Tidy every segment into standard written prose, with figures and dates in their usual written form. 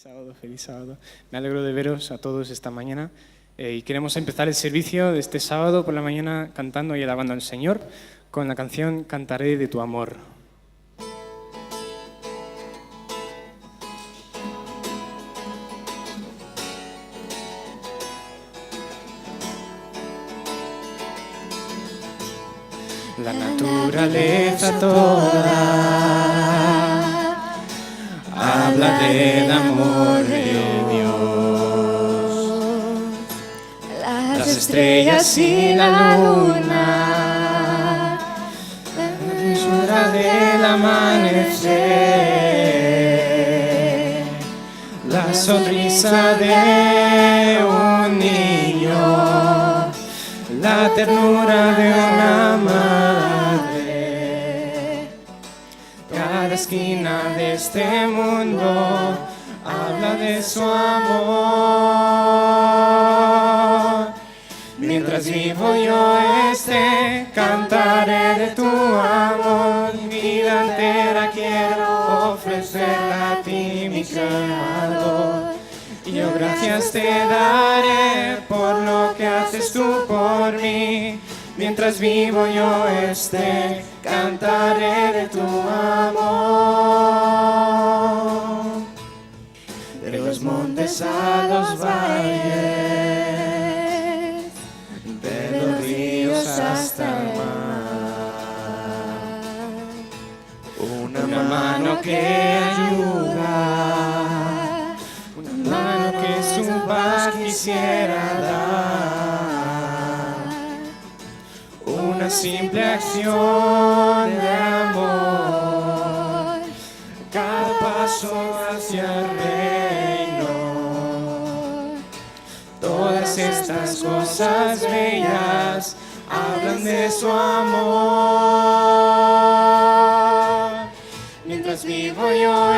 Sábado, feliz sábado. Me alegro de veros a todos esta mañana y queremos empezar el servicio de este sábado por la mañana cantando y alabando al Señor con la canción Cantaré de tu amor. La naturaleza toda habla del amor de Dios. Las estrellas y la luna, la dulzura del amanecer, la sonrisa de un niño, la ternura de una madre. Cada esquina de este mundo habla de su amor. Mientras vivo yo cantaré de tu amor. Mi vida entera quiero ofrecerla a ti, mi Creador. Y yo gracias te daré por lo que haces tú por mí. Mientras vivo yo cantaré de tu amor. De los montes a los valles, de los ríos hasta el mar. Una mano que ayuda, una mano que su paz quisiera dar, una simple acción de amor, cada paso hacia el reino. Todas estas cosas bellas hablan de su amor. Mientras vivo yo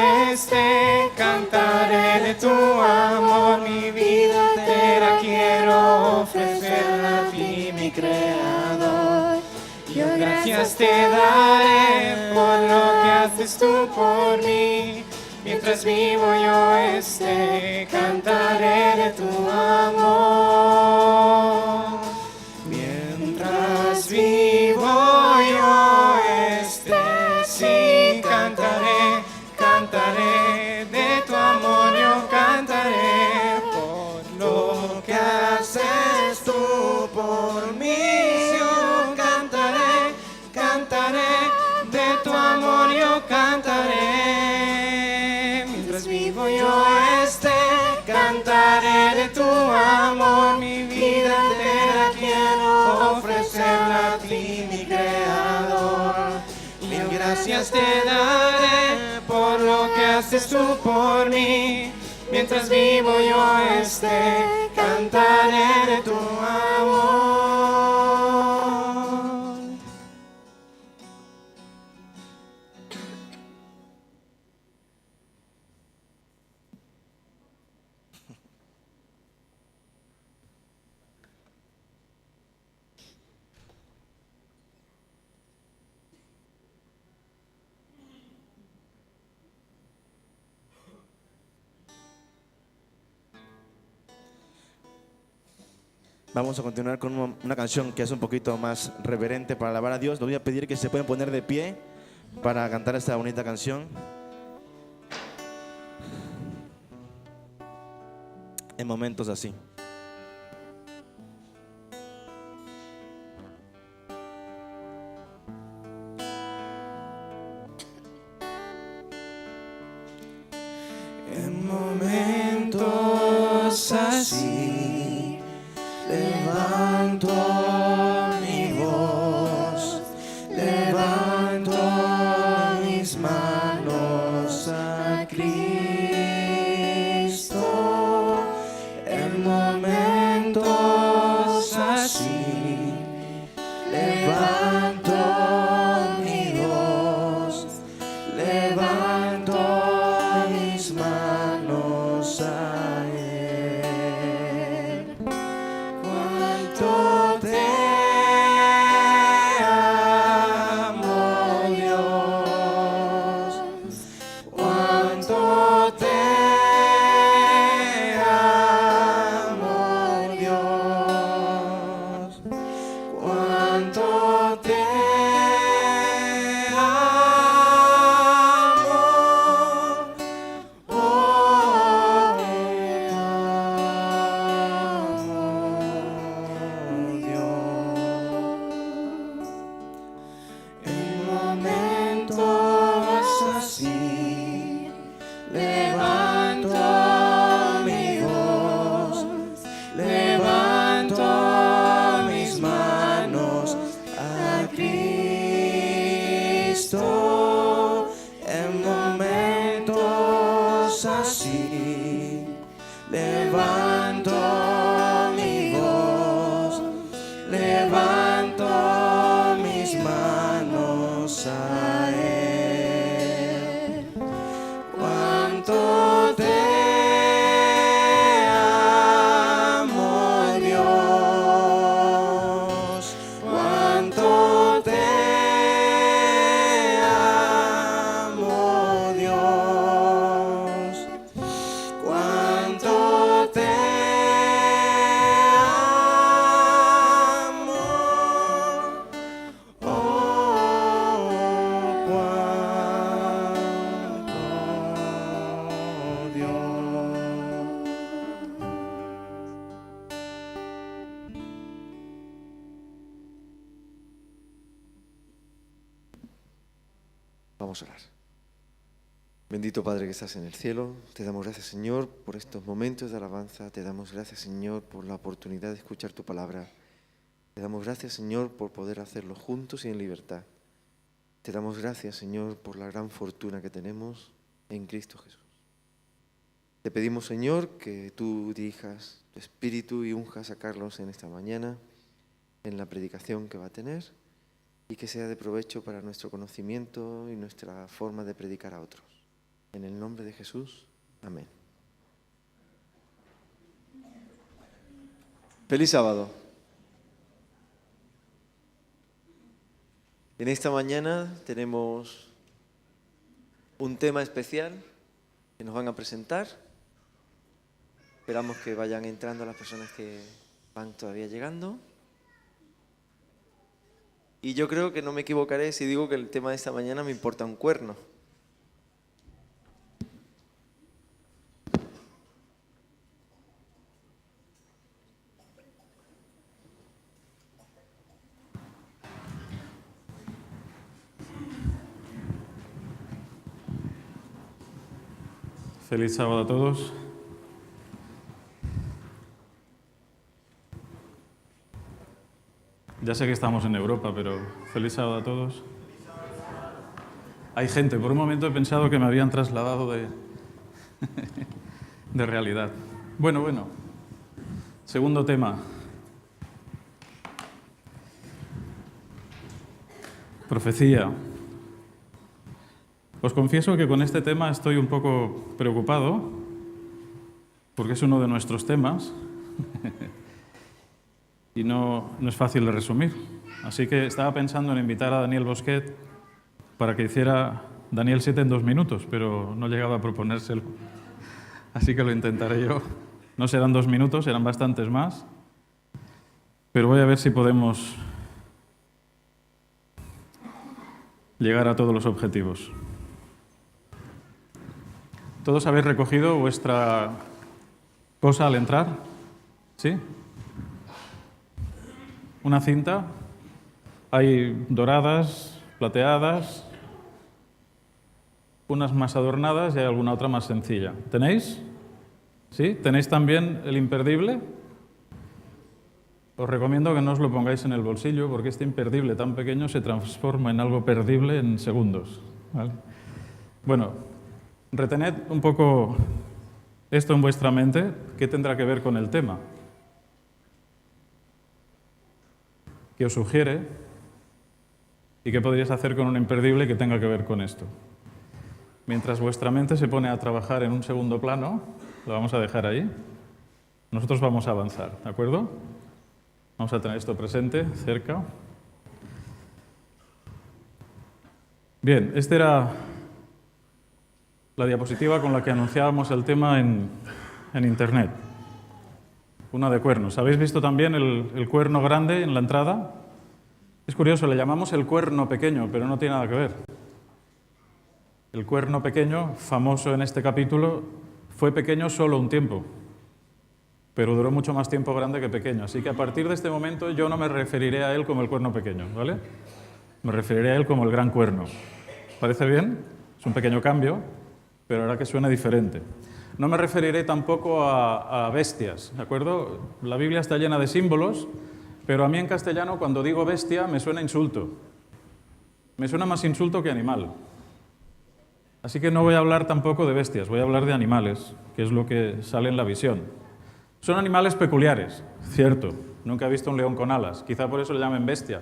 cantaré de tu amor. Mi vida entera quiero ofrecerla a ti, mi Creador. Yo gracias te daré por lo que haces tú por mí. Mientras vivo yo cantaré de tu amor. Mientras vivo yo sí cantaré, cantaré de tu amor, yo cantaré por lo que haces tú por mí. Yo cantaré, cantaré de tu amor, yo cantaré. Mientras vivo yo cantaré de tu amor. Mi vida entera quiero ofrecerla a ti, mi Creador. Mil gracias te daré por lo que haces tú por mí. Mientras vivo yo cantaré de tu amor. Vamos a continuar con una canción que es un poquito más reverente para alabar a Dios. Les voy a pedir que se pueden poner de pie para cantar esta bonita canción. En momentos así. En momentos así levanto mi voz, levanto mis manos a Cristo. En momentos así levanto mi voz, levanto mis manos a Él. Cuánto te amo, Dios, cuánto levanto mi voz, levanto mis manos a Él. Cuánto te amo, Dios, cuánto te amo, Dios, cuánto te amo, oh, cuánto, Dios. Vamos a orar. Bendito Padre que estás en el cielo, te damos gracias, Señor, por estos momentos de alabanza. Te damos gracias, Señor, por la oportunidad de escuchar tu palabra. Te damos gracias, Señor, por poder hacerlo juntos y en libertad. Te damos gracias, Señor, por la gran fortuna que tenemos en Cristo Jesús. Te pedimos, Señor, que tú dirijas tu espíritu y unjas a Carlos en esta mañana, en la predicación que va a tener, y que sea de provecho para nuestro conocimiento y nuestra forma de predicar a otros. En el nombre de Jesús, amén. Feliz sábado. En esta mañana tenemos un tema especial que nos van a presentar. Esperamos que vayan entrando las personas que van todavía llegando. Y yo creo que no me equivocaré si digo que el tema de esta mañana me importa un cuerno. Feliz sábado a todos. Ya sé que estamos en Europa, pero feliz sábado a todos. Hay gente, por un momento he pensado que me habían trasladado de realidad. Bueno. Segundo tema. Profecía. Os confieso que con este tema estoy un poco preocupado, porque es uno de nuestros temas y no es fácil de resumir. Así que estaba pensando en invitar a Daniel Bosquet para que hiciera Daniel 7 en 2 minutos, pero no he llegado a proponérselo. Así que lo intentaré yo. No serán 2 minutos, serán bastantes más, pero voy a ver si podemos llegar a todos los objetivos. ¿Todos habéis recogido vuestra cosa al entrar? ¿Sí? Una cinta. Hay doradas, plateadas, unas más adornadas y hay alguna otra más sencilla. ¿Tenéis? ¿Sí? ¿Tenéis también el imperdible? Os recomiendo que no os lo pongáis en el bolsillo porque este imperdible tan pequeño se transforma en algo perdible en segundos. ¿Vale? Bueno, retened un poco esto en vuestra mente. ¿Qué tendrá que ver con el tema? ¿Qué os sugiere? ¿Y qué podríais hacer con un imperdible que tenga que ver con esto? Mientras vuestra mente se pone a trabajar en un segundo plano, lo vamos a dejar ahí, nosotros vamos a avanzar, ¿de acuerdo? Vamos a tener esto presente, cerca. Bien, esta era la diapositiva con la que anunciábamos el tema en Internet. Una de cuernos. ¿Habéis visto también el cuerno grande en la entrada? Es curioso, le llamamos el cuerno pequeño, pero no tiene nada que ver. El cuerno pequeño, famoso en este capítulo, fue pequeño solo un tiempo, pero duró mucho más tiempo grande que pequeño. Así que a partir de este momento yo no me referiré a él como el cuerno pequeño, ¿vale? Me referiré a él como el gran cuerno. ¿Parece bien? Es un pequeño cambio, pero ahora que suena diferente. No me referiré tampoco a bestias, ¿de acuerdo? La Biblia está llena de símbolos, pero a mí en castellano cuando digo bestia me suena insulto. Me suena más insulto que animal. Así que no voy a hablar tampoco de bestias, voy a hablar de animales, que es lo que sale en la visión. Son animales peculiares, cierto. Nunca he visto un león con alas, quizá por eso le llamen bestia,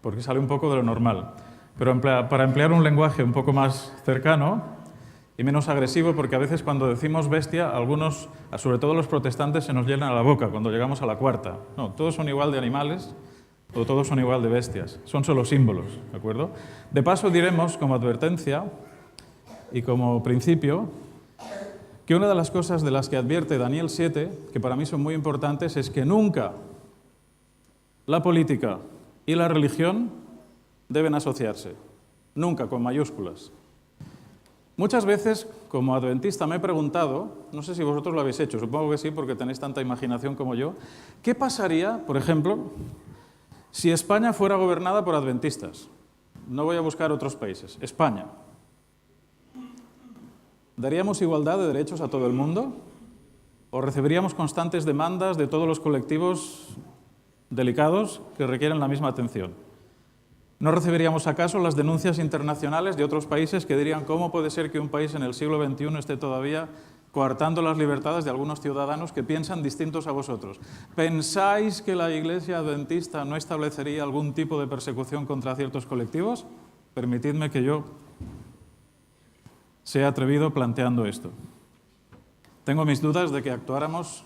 porque sale un poco de lo normal. Pero para emplear un lenguaje un poco más cercano y menos agresivo, porque a veces cuando decimos bestia, algunos, sobre todo los protestantes, se nos llenan la boca cuando llegamos a la cuarta. No, todos son igual de animales o todos son igual de bestias, son solo símbolos, ¿de acuerdo? De paso diremos, como advertencia y como principio, que una de las cosas de las que advierte Daniel 7, que para mí son muy importantes, es que nunca la política y la religión deben asociarse, nunca, con mayúsculas. Muchas veces, como adventista, me he preguntado, no sé si vosotros lo habéis hecho, supongo que sí, porque tenéis tanta imaginación como yo, ¿qué pasaría, por ejemplo, si España fuera gobernada por adventistas? No voy a buscar otros países, España. ¿Daríamos igualdad de derechos a todo el mundo? ¿O recibiríamos constantes demandas de todos los colectivos delicados que requieren la misma atención? ¿No recibiríamos acaso las denuncias internacionales de otros países que dirían cómo puede ser que un país en el siglo XXI esté todavía coartando las libertades de algunos ciudadanos que piensan distintos a vosotros? ¿Pensáis que la Iglesia adventista no establecería algún tipo de persecución contra ciertos colectivos? Permitidme que yo sea atrevido planteando esto. Tengo mis dudas de que actuáramos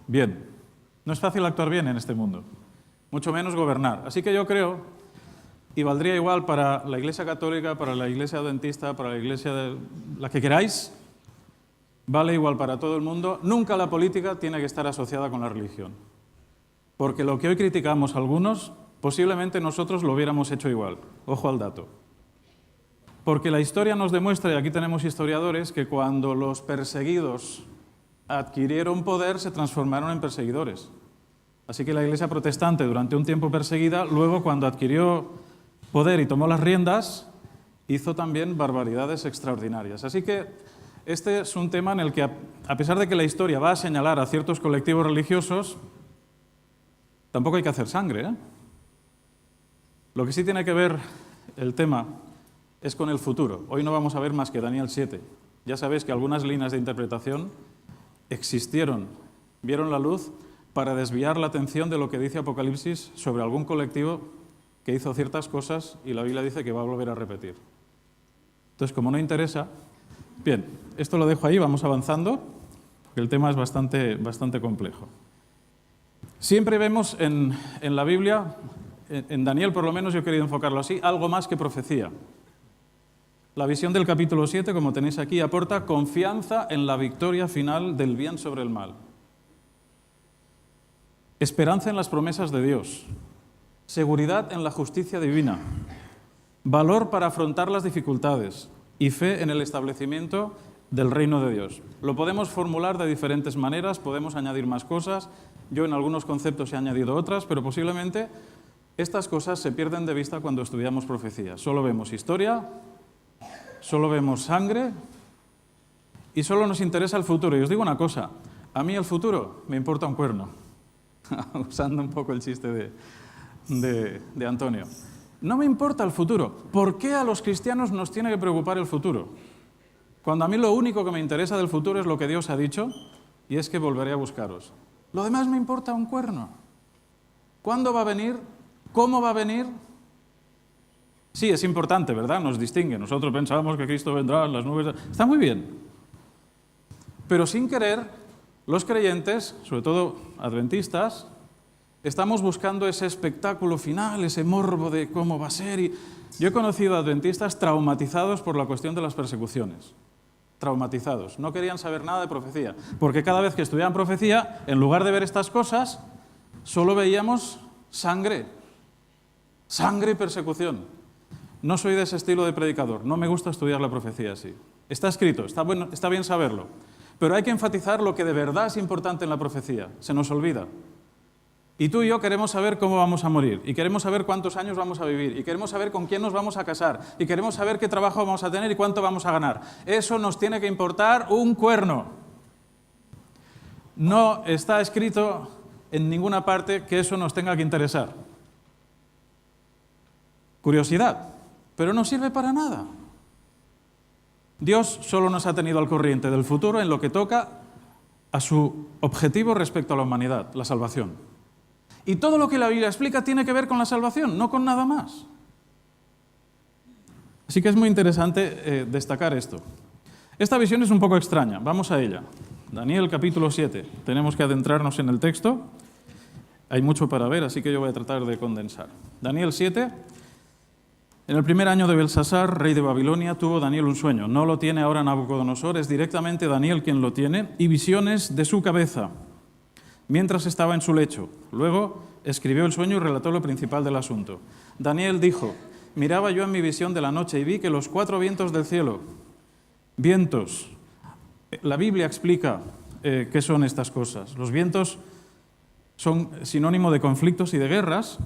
bien. No es fácil actuar bien en este mundo, mucho menos gobernar. Así que yo creo, y valdría igual para la Iglesia católica, para la Iglesia adventista, para la Iglesia de la que queráis, vale igual para todo el mundo, nunca la política tiene que estar asociada con la religión. Porque lo que hoy criticamos algunos, posiblemente nosotros lo hubiéramos hecho igual. Ojo al dato. Porque la historia nos demuestra, y aquí tenemos historiadores, que cuando los perseguidos adquirieron poder, se transformaron en perseguidores. Así que la Iglesia protestante, durante un tiempo perseguida, luego cuando adquirió poder y tomó las riendas, hizo también barbaridades extraordinarias. Así que este es un tema en el que, a pesar de que la historia va a señalar a ciertos colectivos religiosos, tampoco hay que hacer sangre, ¿eh? Lo que sí tiene que ver el tema es con el futuro. Hoy no vamos a ver más que Daniel 7. Ya sabéis que algunas líneas de interpretación existieron, vieron la luz para desviar la atención de lo que dice Apocalipsis sobre algún colectivo que hizo ciertas cosas y la Biblia dice que va a volver a repetir. Entonces, como no interesa, bien, esto lo dejo ahí, vamos avanzando, porque el tema es bastante complejo. Siempre vemos en la Biblia, en Daniel por lo menos yo he querido enfocarlo así, algo más que profecía. La visión del capítulo 7, como tenéis aquí, aporta confianza en la victoria final del bien sobre el mal. Esperanza en las promesas de Dios. Seguridad en la justicia divina. Valor para afrontar las dificultades. Y fe en el establecimiento del reino de Dios. Lo podemos formular de diferentes maneras, podemos añadir más cosas. Yo en algunos conceptos he añadido otras, pero posiblemente estas cosas se pierden de vista cuando estudiamos profecía. Solo vemos historia, solo vemos sangre y solo nos interesa el futuro. Y os digo una cosa, a mí el futuro me importa un cuerno, usando un poco el chiste de Antonio. No me importa el futuro. ¿Por qué a los cristianos nos tiene que preocupar el futuro? Cuando a mí lo único que me interesa del futuro es lo que Dios ha dicho y es que volveré a buscaros. Lo demás me importa un cuerno. ¿Cuándo va a venir? ¿Cómo va a venir? Sí, es importante, ¿verdad? Nos distingue. Nosotros pensábamos que Cristo vendrá en las nubes. Está muy bien. Pero sin querer, los creyentes, sobre todo adventistas, estamos buscando ese espectáculo final, ese morbo de cómo va a ser. Y yo he conocido adventistas traumatizados por la cuestión de las persecuciones. Traumatizados. No querían saber nada de profecía. Porque cada vez que estudiaban profecía, en lugar de ver estas cosas, solo veíamos sangre. Sangre y persecución. No soy de ese estilo de predicador. No me gusta estudiar la profecía así. Está escrito, está bien saberlo. Pero hay que enfatizar lo que de verdad es importante en la profecía. Se nos olvida. Y tú y yo queremos saber cómo vamos a morir, y queremos saber cuántos años vamos a vivir, y queremos saber con quién nos vamos a casar, y queremos saber qué trabajo vamos a tener y cuánto vamos a ganar. Eso nos tiene que importar un cuerno. No está escrito en ninguna parte que eso nos tenga que interesar. Curiosidad, pero no sirve para nada. Dios solo nos ha tenido al corriente del futuro en lo que toca a su objetivo respecto a la humanidad, la salvación. Y todo lo que la Biblia explica tiene que ver con la salvación, no con nada más. Así que es muy interesante destacar esto. Esta visión es un poco extraña, vamos a ella. Daniel capítulo 7, tenemos que adentrarnos en el texto. Hay mucho para ver, así que yo voy a tratar de condensar. Daniel 7. En el primer año de Belsasar, rey de Babilonia, tuvo Daniel un sueño. No lo tiene ahora Nabucodonosor, es directamente Daniel quien lo tiene, y visiones de su cabeza, mientras estaba en su lecho. Luego escribió el sueño y relató lo principal del asunto. Daniel dijo: miraba yo en mi visión de la noche y vi que los 4 vientos del cielo, vientos, la Biblia explica qué son estas cosas. Los vientos son sinónimo de conflictos y de guerras.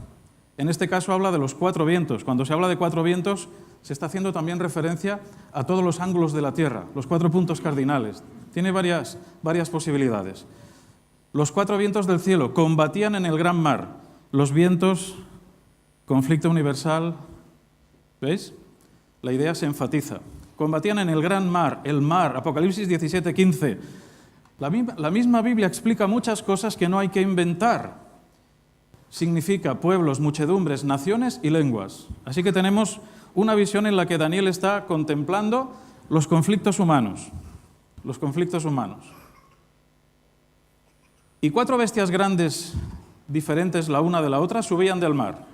En este caso habla de los 4 vientos. Cuando se habla de 4 vientos, se está haciendo también referencia a todos los ángulos de la Tierra, los 4 puntos cardinales. Tiene varias posibilidades. Los 4 vientos del cielo combatían en el gran mar. Los vientos, conflicto universal, ¿veis? La idea se enfatiza. Combatían en el gran mar, el mar, Apocalipsis 17:15. La misma Biblia explica muchas cosas que no hay que inventar. Significa pueblos, muchedumbres, naciones y lenguas. Así que tenemos una visión en la que Daniel está contemplando los conflictos humanos. Los conflictos humanos. Y 4 bestias grandes, diferentes la una de la otra, subían del mar.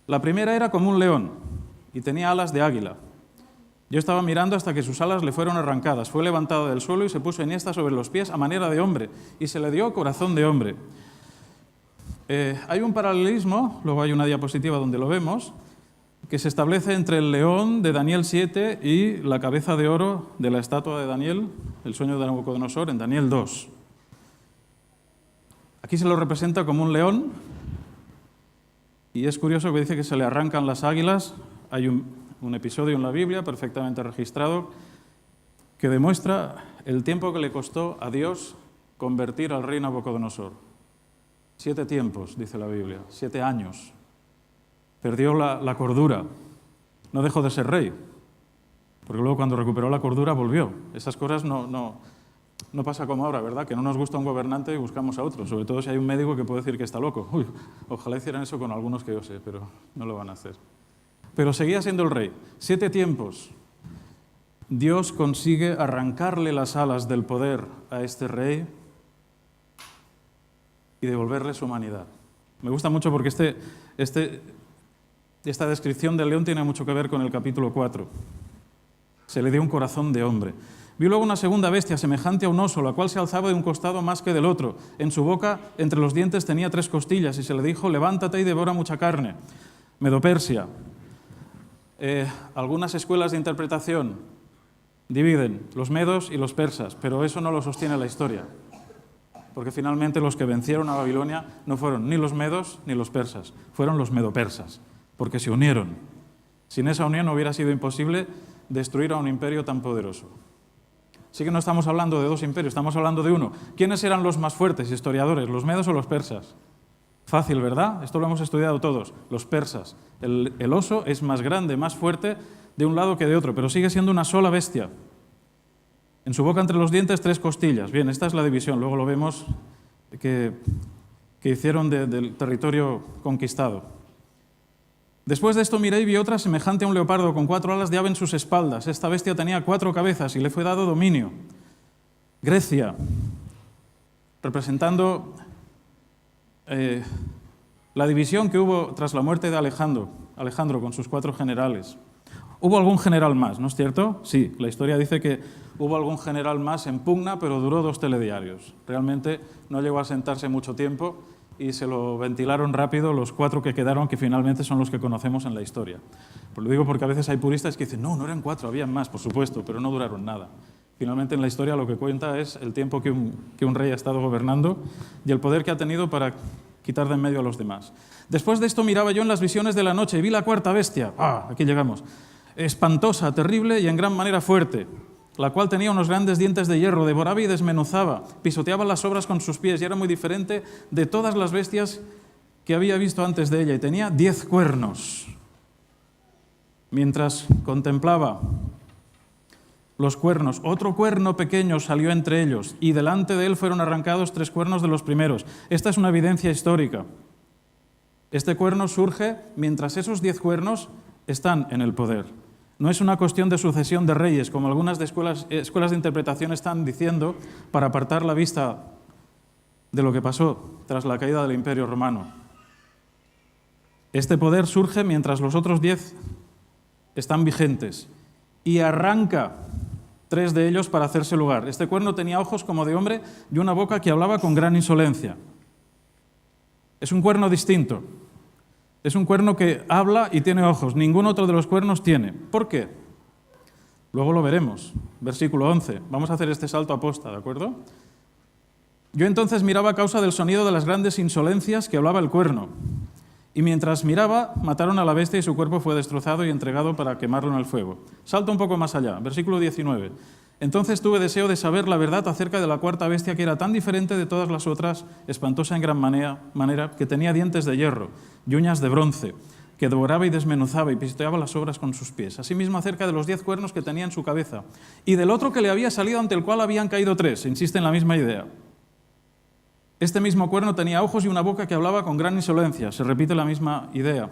La primera era como un león y tenía alas de águila. Yo estaba mirando hasta que sus alas le fueron arrancadas. Fue levantado del suelo y se puso enhiesta sobre los pies a manera de hombre, y se le dio corazón de hombre. Hay un paralelismo, luego hay una diapositiva donde lo vemos, que se establece entre el león de Daniel 7 y la cabeza de oro de la estatua de Daniel, el sueño de Nabucodonosor, en Daniel 2. Aquí se lo representa como un león, y es curioso que dice que se le arrancan las águilas. Hay un episodio en la Biblia perfectamente registrado que demuestra el tiempo que le costó a Dios convertir al rey Nabucodonosor. 7 tiempos, dice la Biblia, 7 años. Perdió la cordura, no dejó de ser rey, porque luego cuando recuperó la cordura volvió. Esas cosas no pasa como ahora, ¿verdad? Que no nos gusta un gobernante y buscamos a otro, sobre todo si hay un médico que puede decir que está loco. Uy, ojalá hicieran eso con algunos que yo sé, pero no lo van a hacer. Pero seguía siendo el rey. 7 tiempos. Dios consigue arrancarle las alas del poder a este rey y devolverle su humanidad. Me gusta mucho porque esta descripción del león tiene mucho que ver con el capítulo 4. Se le dio un corazón de hombre. Vi luego una segunda bestia semejante a un oso, la cual se alzaba de un costado más que del otro. En su boca, entre los dientes, tenía 3 costillas, y se le dijo: levántate y devora mucha carne. Medopersia. Algunas escuelas de interpretación dividen los medos y los persas, pero eso no lo sostiene la historia. Porque finalmente los que vencieron a Babilonia no fueron ni los medos ni los persas, fueron los medopersas, porque se unieron. Sin esa unión hubiera sido imposible destruir a un imperio tan poderoso. Así que no estamos hablando de 2 imperios, estamos hablando de uno. ¿Quiénes eran los más fuertes, historiadores, los medos o los persas? Fácil, ¿verdad? Esto lo hemos estudiado todos, los persas. El oso es más grande, más fuerte de un lado que de otro, pero sigue siendo una sola bestia. En su boca, entre los dientes, 3 costillas. Bien, esta es la división. Luego lo vemos que hicieron del territorio conquistado. Después de esto miré y vi otra semejante a un leopardo con 4 alas de ave en sus espaldas. Esta bestia tenía 4 cabezas y le fue dado dominio. Grecia, representando la división que hubo tras la muerte de Alejandro con sus 4 generales. Hubo algún general más, ¿no es cierto? Sí, la historia dice que hubo algún general más en pugna, pero duró 2 telediarios. Realmente no llegó a sentarse mucho tiempo y se lo ventilaron rápido los 4 que quedaron, que finalmente son los que conocemos en la historia. Pues lo digo porque a veces hay puristas que dicen: no eran 4, habían más, por supuesto, pero no duraron nada. Finalmente en la historia lo que cuenta es el tiempo que un rey ha estado gobernando y el poder que ha tenido para quitar de en medio a los demás. Después de esto miraba yo en las visiones de la noche y vi la 4ª bestia. Aquí llegamos. Espantosa, terrible y en gran manera fuerte, la cual tenía unos grandes dientes de hierro, devoraba y desmenuzaba, pisoteaba las obras con sus pies y era muy diferente de todas las bestias que había visto antes de ella, y tenía 10 cuernos. Mientras contemplaba los cuernos. Otro cuerno pequeño salió entre ellos, y delante de él fueron arrancados 3 cuernos de los primeros. Esta es una evidencia histórica. Este cuerno surge mientras esos 10 cuernos están en el poder. No es una cuestión de sucesión de reyes, como algunas escuelas de interpretación están diciendo, para apartar la vista de lo que pasó tras la caída del Imperio Romano. Este poder surge mientras los otros 10 están vigentes y arranca 3 de ellos para hacerse lugar. Este cuerno tenía ojos como de hombre y una boca que hablaba con gran insolencia. Es un cuerno distinto. Es un cuerno que habla y tiene ojos. Ningún otro de los cuernos tiene. ¿Por qué? Luego lo veremos. Versículo 11. Vamos a hacer este salto aposta, ¿de acuerdo? Yo entonces miraba a causa del sonido de las grandes insolencias que hablaba el cuerno. Y mientras miraba, mataron a la bestia y su cuerpo fue destrozado y entregado para quemarlo en el fuego. Salto un poco más allá. Versículo 19. Entonces tuve deseo de saber la verdad acerca de la cuarta bestia, que era tan diferente de todas las otras, espantosa en gran manera, que tenía dientes de hierro y uñas de bronce, que devoraba y desmenuzaba y pisoteaba las obras con sus pies. Asimismo acerca de los 10 cuernos que tenía en su cabeza, y del otro que le había salido, ante el cual habían caído 3. Insiste en la misma idea. Este mismo cuerno tenía ojos y una boca que hablaba con gran insolencia. Se repite la misma idea.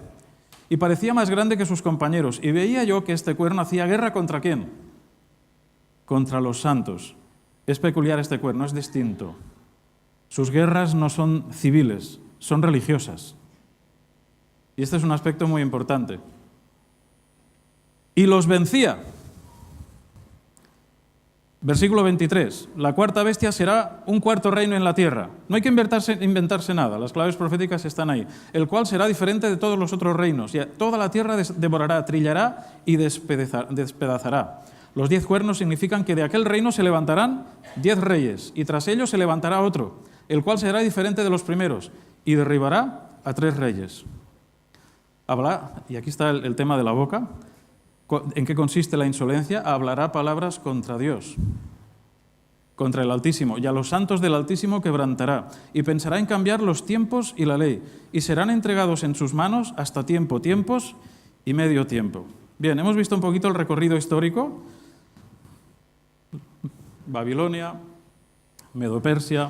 Y parecía más grande que sus compañeros. Y veía yo que este cuerno hacía guerra ¿contra quién? Contra los santos. Es peculiar este cuerno, es distinto. Sus guerras no son civiles, son religiosas. Y este es un aspecto muy importante. Y los vencía. Versículo 23. La cuarta bestia será un cuarto reino en la tierra. No hay que inventarse nada, las claves proféticas están ahí. El cual será diferente de todos los otros reinos. Y toda la tierra devorará, trillará y despedazará. Los 10 cuernos significan que de aquel reino se levantarán 10 reyes, y tras ellos se levantará otro, el cual será diferente de los primeros, y derribará a 3 reyes. Hablará, y aquí está el tema de la boca, ¿en qué consiste la insolencia? Hablará palabras contra Dios, contra el Altísimo, y a los santos del Altísimo quebrantará, y pensará en cambiar los tiempos y la ley, y serán entregados en sus manos hasta tiempos y medio tiempo. Bien, hemos visto un poquito el recorrido histórico. Babilonia, Medo-Persia,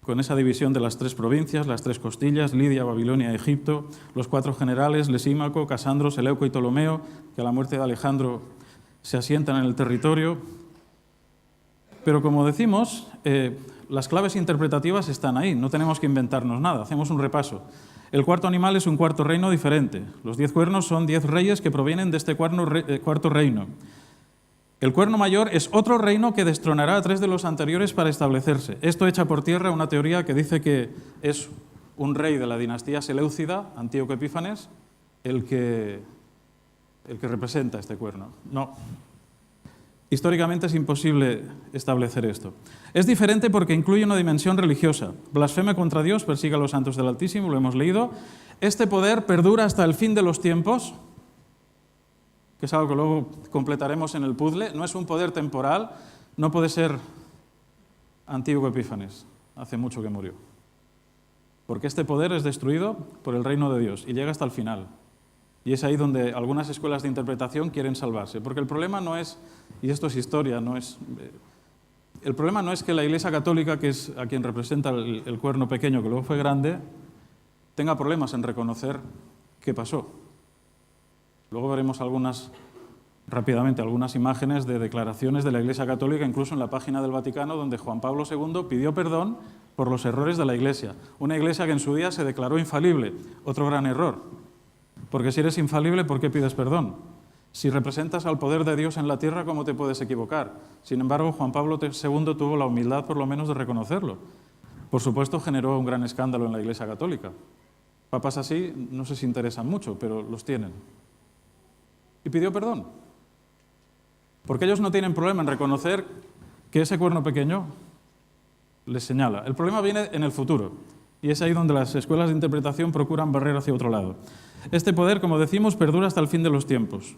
con esa división de las 3 provincias, las 3 costillas, Lidia, Babilonia, Egipto, los 4 generales, Lisímaco, Casandro, Seleuco y Ptolomeo, que a la muerte de Alejandro se asientan en el territorio. Pero como decimos, las claves interpretativas están ahí, no tenemos que inventarnos nada, hacemos un repaso. El cuarto animal es un cuarto reino diferente. Los 10 cuernos son 10 reyes que provienen de este cuarto reino. El cuerno mayor es otro reino que destronará a 3 de los anteriores para establecerse. Esto echa por tierra una teoría que dice que es un rey de la dinastía seleucida, Antíoco Epífanes, el que representa este cuerno. No. Históricamente es imposible establecer esto. Es diferente porque incluye una dimensión religiosa. Blasfema contra Dios, persigue a los santos del Altísimo, lo hemos leído. Este poder perdura hasta el fin de los tiempos, que es algo que luego completaremos en el puzzle. No es un poder temporal, no puede ser Antíoco Epífanes, hace mucho que murió. Porque este poder es destruido por el reino de Dios y llega hasta el final. Y es ahí donde algunas escuelas de interpretación quieren salvarse. Porque el problema no es, y esto es historia, el problema no es que la Iglesia Católica, que es a quien representa el cuerno pequeño, que luego fue grande, tenga problemas en reconocer qué pasó. Luego veremos rápidamente algunas imágenes de declaraciones de la Iglesia Católica, incluso en la página del Vaticano, donde Juan Pablo II pidió perdón por los errores de la Iglesia. Una Iglesia que en su día se declaró infalible, otro gran error. Porque si eres infalible, ¿por qué pides perdón? Si representas al poder de Dios en la tierra, ¿cómo te puedes equivocar? Sin embargo, Juan Pablo II tuvo la humildad, por lo menos, de reconocerlo. Por supuesto, generó un gran escándalo en la Iglesia Católica. Papas así no sé si interesan mucho, pero los tienen. Y pidió perdón. Porque ellos no tienen problema en reconocer que ese cuerno pequeño les señala. El problema viene en el futuro. Y es ahí donde las escuelas de interpretación procuran barrer hacia otro lado. Este poder, como decimos, perdura hasta el fin de los tiempos.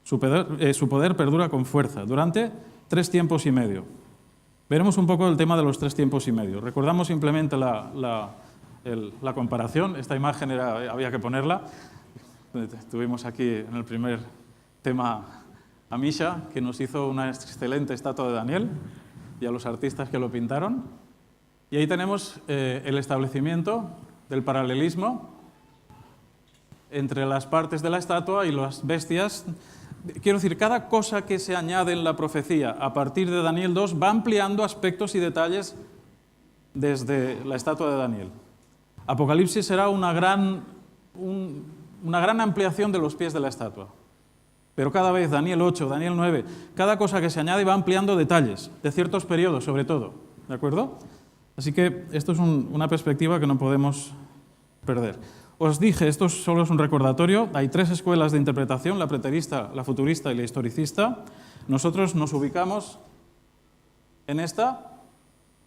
Su poder perdura con fuerza durante 3 tiempos y medio. Veremos un poco el tema de los 3 tiempos y medio. Recordamos simplemente la comparación. Esta imagen había que ponerla. Tuvimos aquí en el primer tema a Misha, que nos hizo una excelente estatua de Daniel, y a los artistas que lo pintaron. Y ahí tenemos el establecimiento del paralelismo entre las partes de la estatua y las bestias. Quiero decir, cada cosa que se añade en la profecía a partir de Daniel 2 va ampliando aspectos y detalles desde la estatua de Daniel. Apocalipsis será una gran ampliación de los pies de la estatua. Pero cada vez, Daniel 8, Daniel 9, cada cosa que se añade va ampliando detalles, de ciertos periodos sobre todo, ¿de acuerdo? Así que esto es una perspectiva que no podemos perder. Os dije, esto solo es un recordatorio, hay 3 escuelas de interpretación, la preterista, la futurista y la historicista. Nosotros nos ubicamos en esta.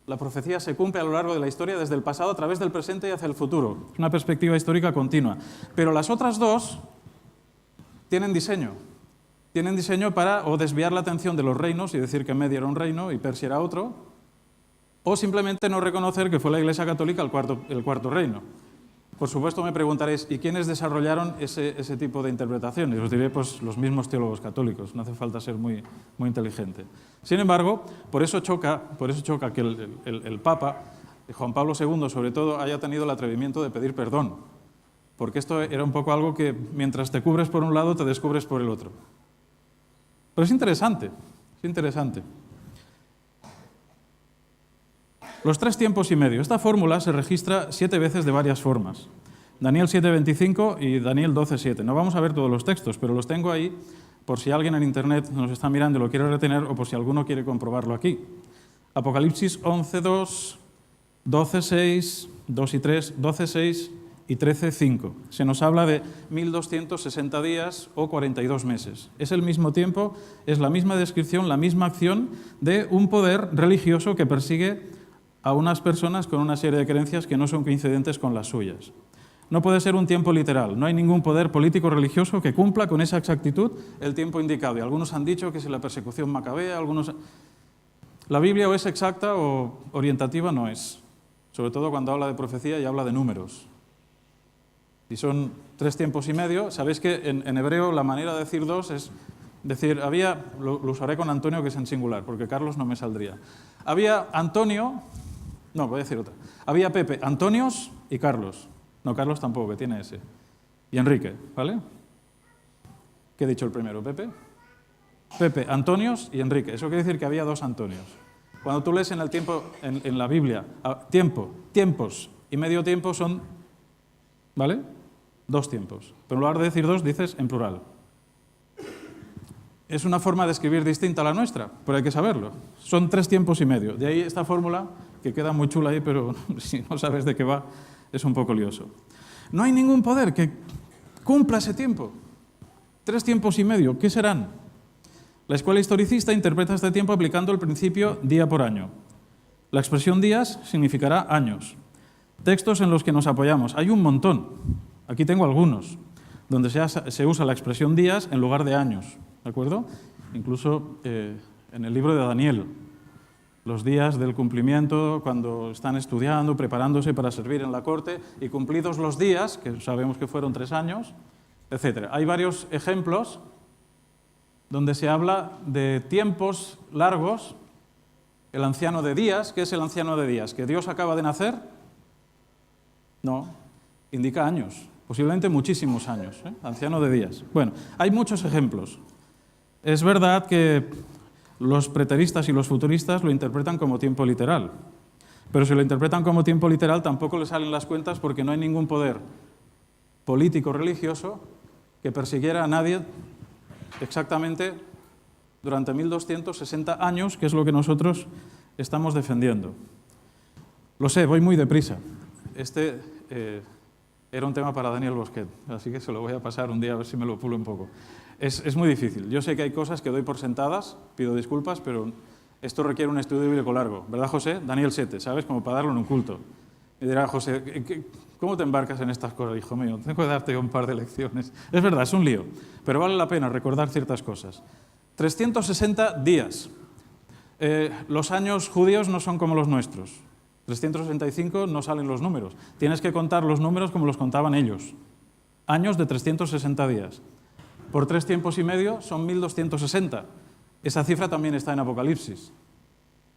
La profecía se cumple a lo largo de la historia, desde el pasado a través del presente y hacia el futuro. Es una perspectiva histórica continua. Pero las otras 2 tienen diseño. Tienen diseño para o desviar la atención de los reinos y decir que Media era un reino y Persia era otro, o simplemente no reconocer que fue la Iglesia Católica el cuarto reino. Por supuesto me preguntaréis, ¿y quiénes desarrollaron ese tipo de interpretaciones? Os diré, pues, los mismos teólogos católicos, no hace falta ser muy inteligente. Sin embargo, por eso choca que el Papa, Juan Pablo II sobre todo, haya tenido el atrevimiento de pedir perdón, porque esto era un poco algo que mientras te cubres por un lado, te descubres por el otro. Pero es interesante, es interesante. Los 3 tiempos y medio. Esta fórmula se registra 7 veces de varias formas. Daniel 7:25 y Daniel 12:7. No vamos a ver todos los textos, pero los tengo ahí por si alguien en Internet nos está mirando y lo quiere retener o por si alguno quiere comprobarlo aquí. Apocalipsis 11:2, 12:6, 2 y 3, 12:6 y 13:5. Se nos habla de 1260 días o 42 meses. Es el mismo tiempo, es la misma descripción, la misma acción de un poder religioso que persigue a unas personas con una serie de creencias que no son coincidentes con las suyas. No puede ser un tiempo literal, no hay ningún poder político religioso que cumpla con esa exactitud el tiempo indicado. Y algunos han dicho que es la persecución macabea, algunos... La Biblia o es exacta o orientativa no es, sobre todo cuando habla de profecía y habla de números. Y son 3 tiempos y medio. Sabéis que en hebreo la manera de decir 2 es decir, lo usaré con Antonio, que es en singular, porque Carlos no me saldría. Había Antonio, no, voy a decir otra. Había Pepe, Antonios y Carlos. No, Carlos tampoco, que tiene ese. Y Enrique, ¿vale? ¿Qué he dicho el primero, Pepe? Pepe, Antonios y Enrique. Eso quiere decir que había 2 Antonios. Cuando tú lees en el tiempo, en la Biblia, tiempos y medio tiempo son, ¿vale? 2 tiempos. Pero en lugar de decir 2, dices en plural. Es una forma de escribir distinta a la nuestra, pero hay que saberlo. Son 3 tiempos y medio. De ahí esta fórmula, que queda muy chula ahí, pero si no sabes de qué va, es un poco lioso. No hay ningún poder que cumpla ese tiempo. 3 tiempos y medio, ¿qué serán? La escuela historicista interpreta este tiempo aplicando el principio día por año. La expresión días significará años. Textos en los que nos apoyamos. Hay un montón. Aquí tengo algunos, donde se usa la expresión días en lugar de años. ¿De acuerdo? Incluso en el libro de Daniel, los días del cumplimiento, cuando están estudiando, preparándose para servir en la corte, y cumplidos los días, que sabemos que fueron 3 años, etc. Hay varios ejemplos donde se habla de tiempos largos. El anciano de días, ¿qué es el anciano de días? ¿Que Dios acaba de nacer? No, indica años, posiblemente muchísimos años, ¿eh? Anciano de días. Bueno, hay muchos ejemplos. Es verdad que los preteristas y los futuristas lo interpretan como tiempo literal, pero si lo interpretan como tiempo literal tampoco les salen las cuentas porque no hay ningún poder político religioso que persiguiera a nadie exactamente durante 1260 años, que es lo que nosotros estamos defendiendo. Lo sé, voy muy deprisa. Este era un tema para Daniel Bosquet, así que se lo voy a pasar un día a ver si me lo pulo un poco. Es muy difícil. Yo sé que hay cosas que doy por sentadas, pido disculpas, pero esto requiere un estudio bíblico largo. ¿Verdad, José? Daniel 7, ¿sabes? Como para darlo en un culto. Y dirá, José, ¿cómo te embarcas en estas cosas, hijo mío? Tengo que darte un par de lecciones. Es verdad, es un lío, pero vale la pena recordar ciertas cosas. 360 días. Los años judíos no son como los nuestros. 365 no salen los números. Tienes que contar los números como los contaban ellos. Años de 360 días. por 3 tiempos y medio son 1260. Esa cifra también está en Apocalipsis.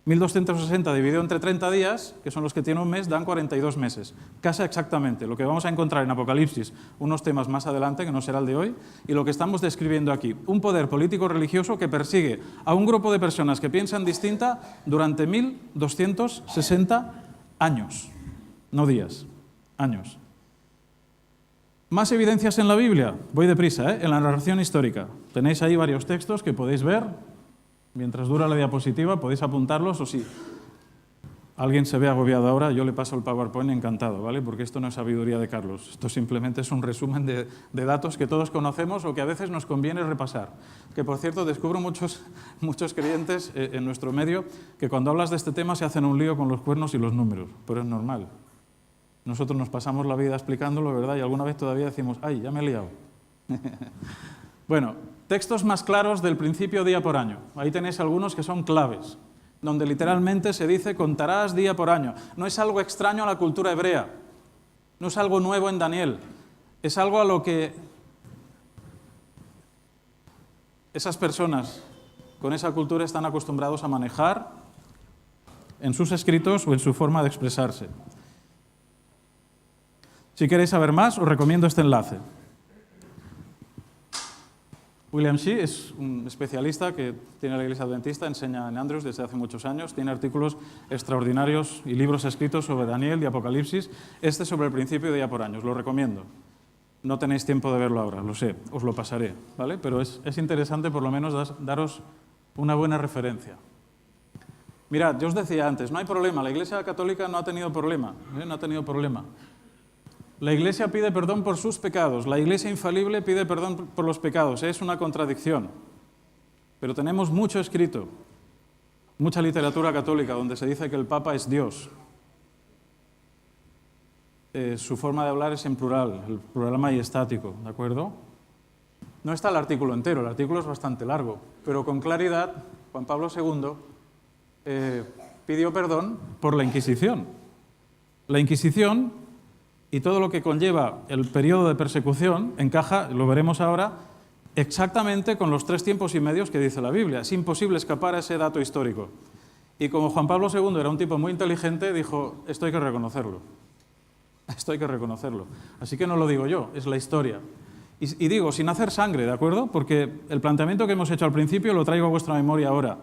1260 dividido entre 30 días, que son los que tiene un mes, dan 42 meses. Casi exactamente lo que vamos a encontrar en Apocalipsis, unos temas más adelante, que no será el de hoy, y lo que estamos describiendo aquí. Un poder político-religioso que persigue a un grupo de personas que piensan distinta durante 1260 años. No días, años. Más evidencias en la Biblia. Voy deprisa, en la narración histórica. Tenéis ahí varios textos que podéis ver. Mientras dura la diapositiva, podéis apuntarlos, o si alguien se ve agobiado ahora, yo le paso el PowerPoint encantado, ¿vale? Porque esto no es sabiduría de Carlos. Esto simplemente es un resumen de datos que todos conocemos o que a veces nos conviene repasar. Que, por cierto, descubro muchos creyentes en nuestro medio que cuando hablas de este tema se hacen un lío con los cuernos y los números, pero es normal. Nosotros nos pasamos la vida explicándolo, ¿verdad? Y alguna vez todavía decimos, ¡ay, ya me he liado! Bueno, textos más claros del principio día por año. Ahí tenéis algunos que son claves, donde literalmente se dice contarás día por año. No es algo extraño a la cultura hebrea, no es algo nuevo en Daniel, es algo a lo que esas personas con esa cultura están acostumbrados a manejar en sus escritos o en su forma de expresarse. Si queréis saber más, os recomiendo este enlace. William Shea es un especialista que tiene la Iglesia Adventista, enseña en Andrews desde hace muchos años, tiene artículos extraordinarios y libros escritos sobre Daniel y Apocalipsis, este sobre el principio de día por año, os lo recomiendo. No tenéis tiempo de verlo ahora, lo sé, os lo pasaré, ¿vale? Pero es interesante por lo menos daros una buena referencia. Mirad, yo os decía antes, no hay problema, la Iglesia Católica no ha tenido problema, no ha tenido problema. La Iglesia pide perdón por sus pecados, la Iglesia infalible pide perdón por los pecados, es una contradicción. Pero tenemos mucho escrito, mucha literatura católica donde se dice que el Papa es Dios. Su forma de hablar es en plural, el plural majestático, ¿de acuerdo? No está el artículo entero, el artículo es bastante largo, pero con claridad Juan Pablo II pidió perdón por la Inquisición. La Inquisición y todo lo que conlleva el periodo de persecución encaja, lo veremos ahora, exactamente con los 3 tiempos y medios que dice la Biblia. Es imposible escapar a ese dato histórico. Y como Juan Pablo II era un tipo muy inteligente, dijo, esto hay que reconocerlo. Esto hay que reconocerlo. Así que no lo digo yo, es la historia. Y digo, sin hacer sangre, ¿de acuerdo? Porque el planteamiento que hemos hecho al principio lo traigo a vuestra memoria ahora.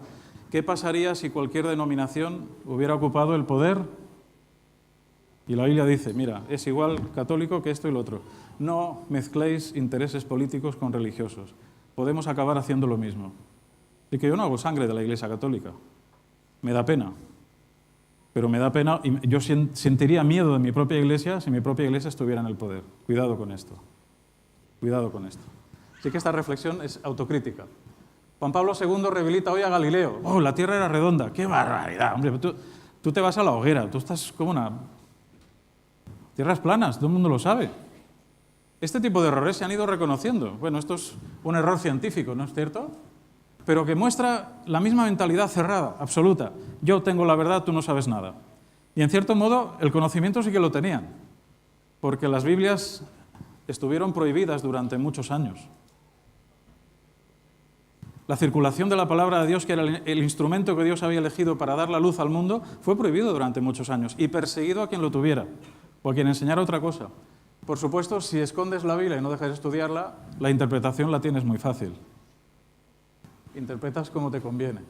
¿Qué pasaría si cualquier denominación hubiera ocupado el poder? Y la Biblia dice, mira, es igual católico que esto y lo otro. No mezcléis intereses políticos con religiosos. Podemos acabar haciendo lo mismo. Y que yo no hago sangre de la Iglesia Católica. Me da pena. Pero me da pena y yo sentiría miedo de mi propia Iglesia si mi propia Iglesia estuviera en el poder. Cuidado con esto. Cuidado con esto. Así que esta reflexión es autocrítica. Juan Pablo II rehabilita hoy a Galileo. ¡Oh, la Tierra era redonda! ¡Qué barbaridad! Hombre, tú te vas a la hoguera. Tú estás como una... Tierras planas, todo el mundo lo sabe. Este tipo de errores se han ido reconociendo. Bueno, esto es un error científico, ¿no es cierto? Pero que muestra la misma mentalidad cerrada, absoluta. Yo tengo la verdad, tú no sabes nada. Y en cierto modo, el conocimiento sí que lo tenían, porque las Biblias estuvieron prohibidas durante muchos años. La circulación de la palabra de Dios, que era el instrumento que Dios había elegido para dar la luz al mundo, fue prohibido durante muchos años y perseguido a quien lo tuviera. O a quien enseñara otra cosa. Por supuesto, si escondes la Biblia y no dejas de estudiarla, la interpretación la tienes muy fácil. Interpretas como te conviene.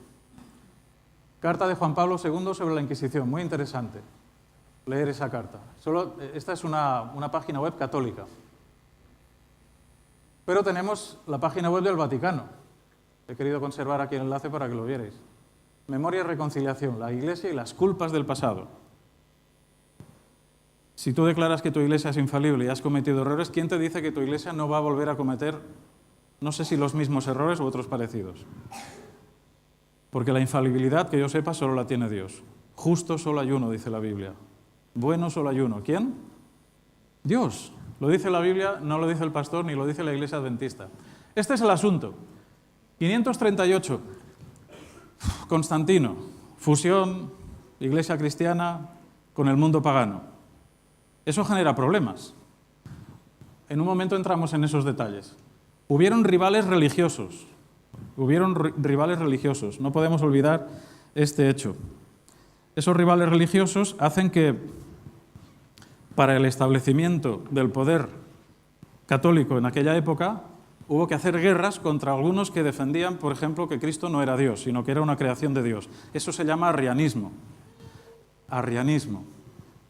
Carta de Juan Pablo II sobre la Inquisición, muy interesante leer esa carta. Esta es una página web católica. Pero tenemos la página web del Vaticano. He querido conservar aquí el enlace para que lo vierais. Memoria y reconciliación, la Iglesia y las culpas del pasado. Si tú declaras que tu Iglesia es infalible y has cometido errores, ¿quién te dice que tu Iglesia no va a volver a cometer, no sé si los mismos errores u otros parecidos? Porque la infalibilidad, que yo sepa, solo la tiene Dios. Justo solo hay uno, dice la Biblia. Bueno solo hay uno. ¿Quién? Dios. Lo dice la Biblia, no lo dice el pastor, ni lo dice la Iglesia Adventista. Este es el asunto. 538. Constantino. Fusión, Iglesia cristiana con el mundo pagano. Eso genera problemas. En un momento entramos en esos detalles. Hubieron rivales religiosos. No podemos olvidar este hecho. Esos rivales religiosos hacen que para el establecimiento del poder católico en aquella época hubo que hacer guerras contra algunos que defendían, por ejemplo, que Cristo no era Dios, sino que era una creación de Dios. Eso se llama arrianismo. Arrianismo.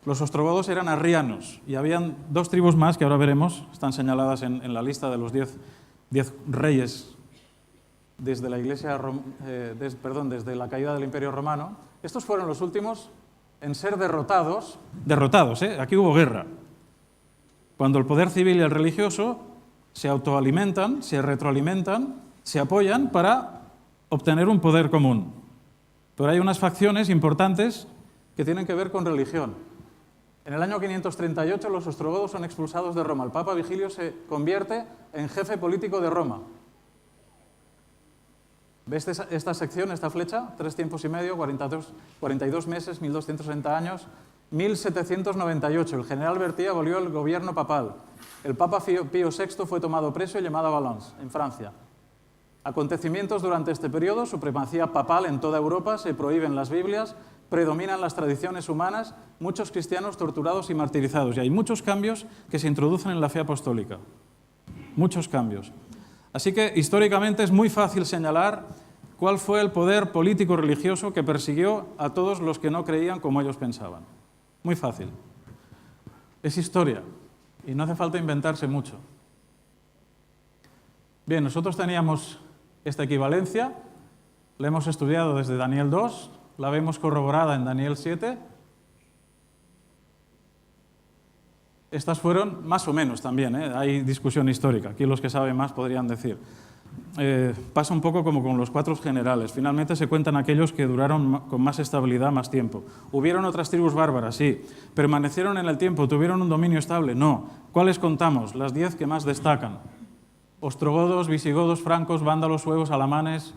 Los ostrogodos eran arrianos y habían dos tribus más que ahora veremos, están señaladas en la lista de los 10 reyes desde la desde la caída del Imperio Romano. Estos fueron los últimos en ser derrotados, aquí hubo guerra. Cuando el poder civil y el religioso se autoalimentan, se retroalimentan, se apoyan para obtener un poder común. Pero hay unas facciones importantes que tienen que ver con religión. En el año 538 los ostrogodos son expulsados de Roma. El Papa Vigilio se convierte en jefe político de Roma. ¿Ves esta sección, esta flecha? 3 tiempos y medio, 42 meses, 1260 años, 1798. El general Berthier abolió el gobierno papal. El Papa Pío VI fue tomado preso y llevado a Valence, en Francia. Acontecimientos durante este periodo: supremacía papal en toda Europa, se prohíben las Biblias, predominan las tradiciones humanas, muchos cristianos torturados y martirizados. Y hay muchos cambios que se introducen en la fe apostólica. Muchos cambios. Así que históricamente es muy fácil señalar cuál fue el poder político-religioso que persiguió a todos los que no creían como ellos pensaban. Muy fácil. Es historia y no hace falta inventarse mucho. Bien, nosotros teníamos esta equivalencia, la hemos estudiado desde Daniel 2, la vemos corroborada en Daniel 7. Estas fueron más o menos también, hay discusión histórica, aquí los que saben más podrían decir. Pasa un poco como con los 4 generales, finalmente se cuentan aquellos que duraron con más estabilidad más tiempo. ¿Hubieron otras tribus bárbaras? Sí. ¿Permanecieron en el tiempo? ¿Tuvieron un dominio estable? No. ¿Cuáles contamos? Las 10 que más destacan. Ostrogodos, visigodos, francos, vándalos, suevos, alamanes,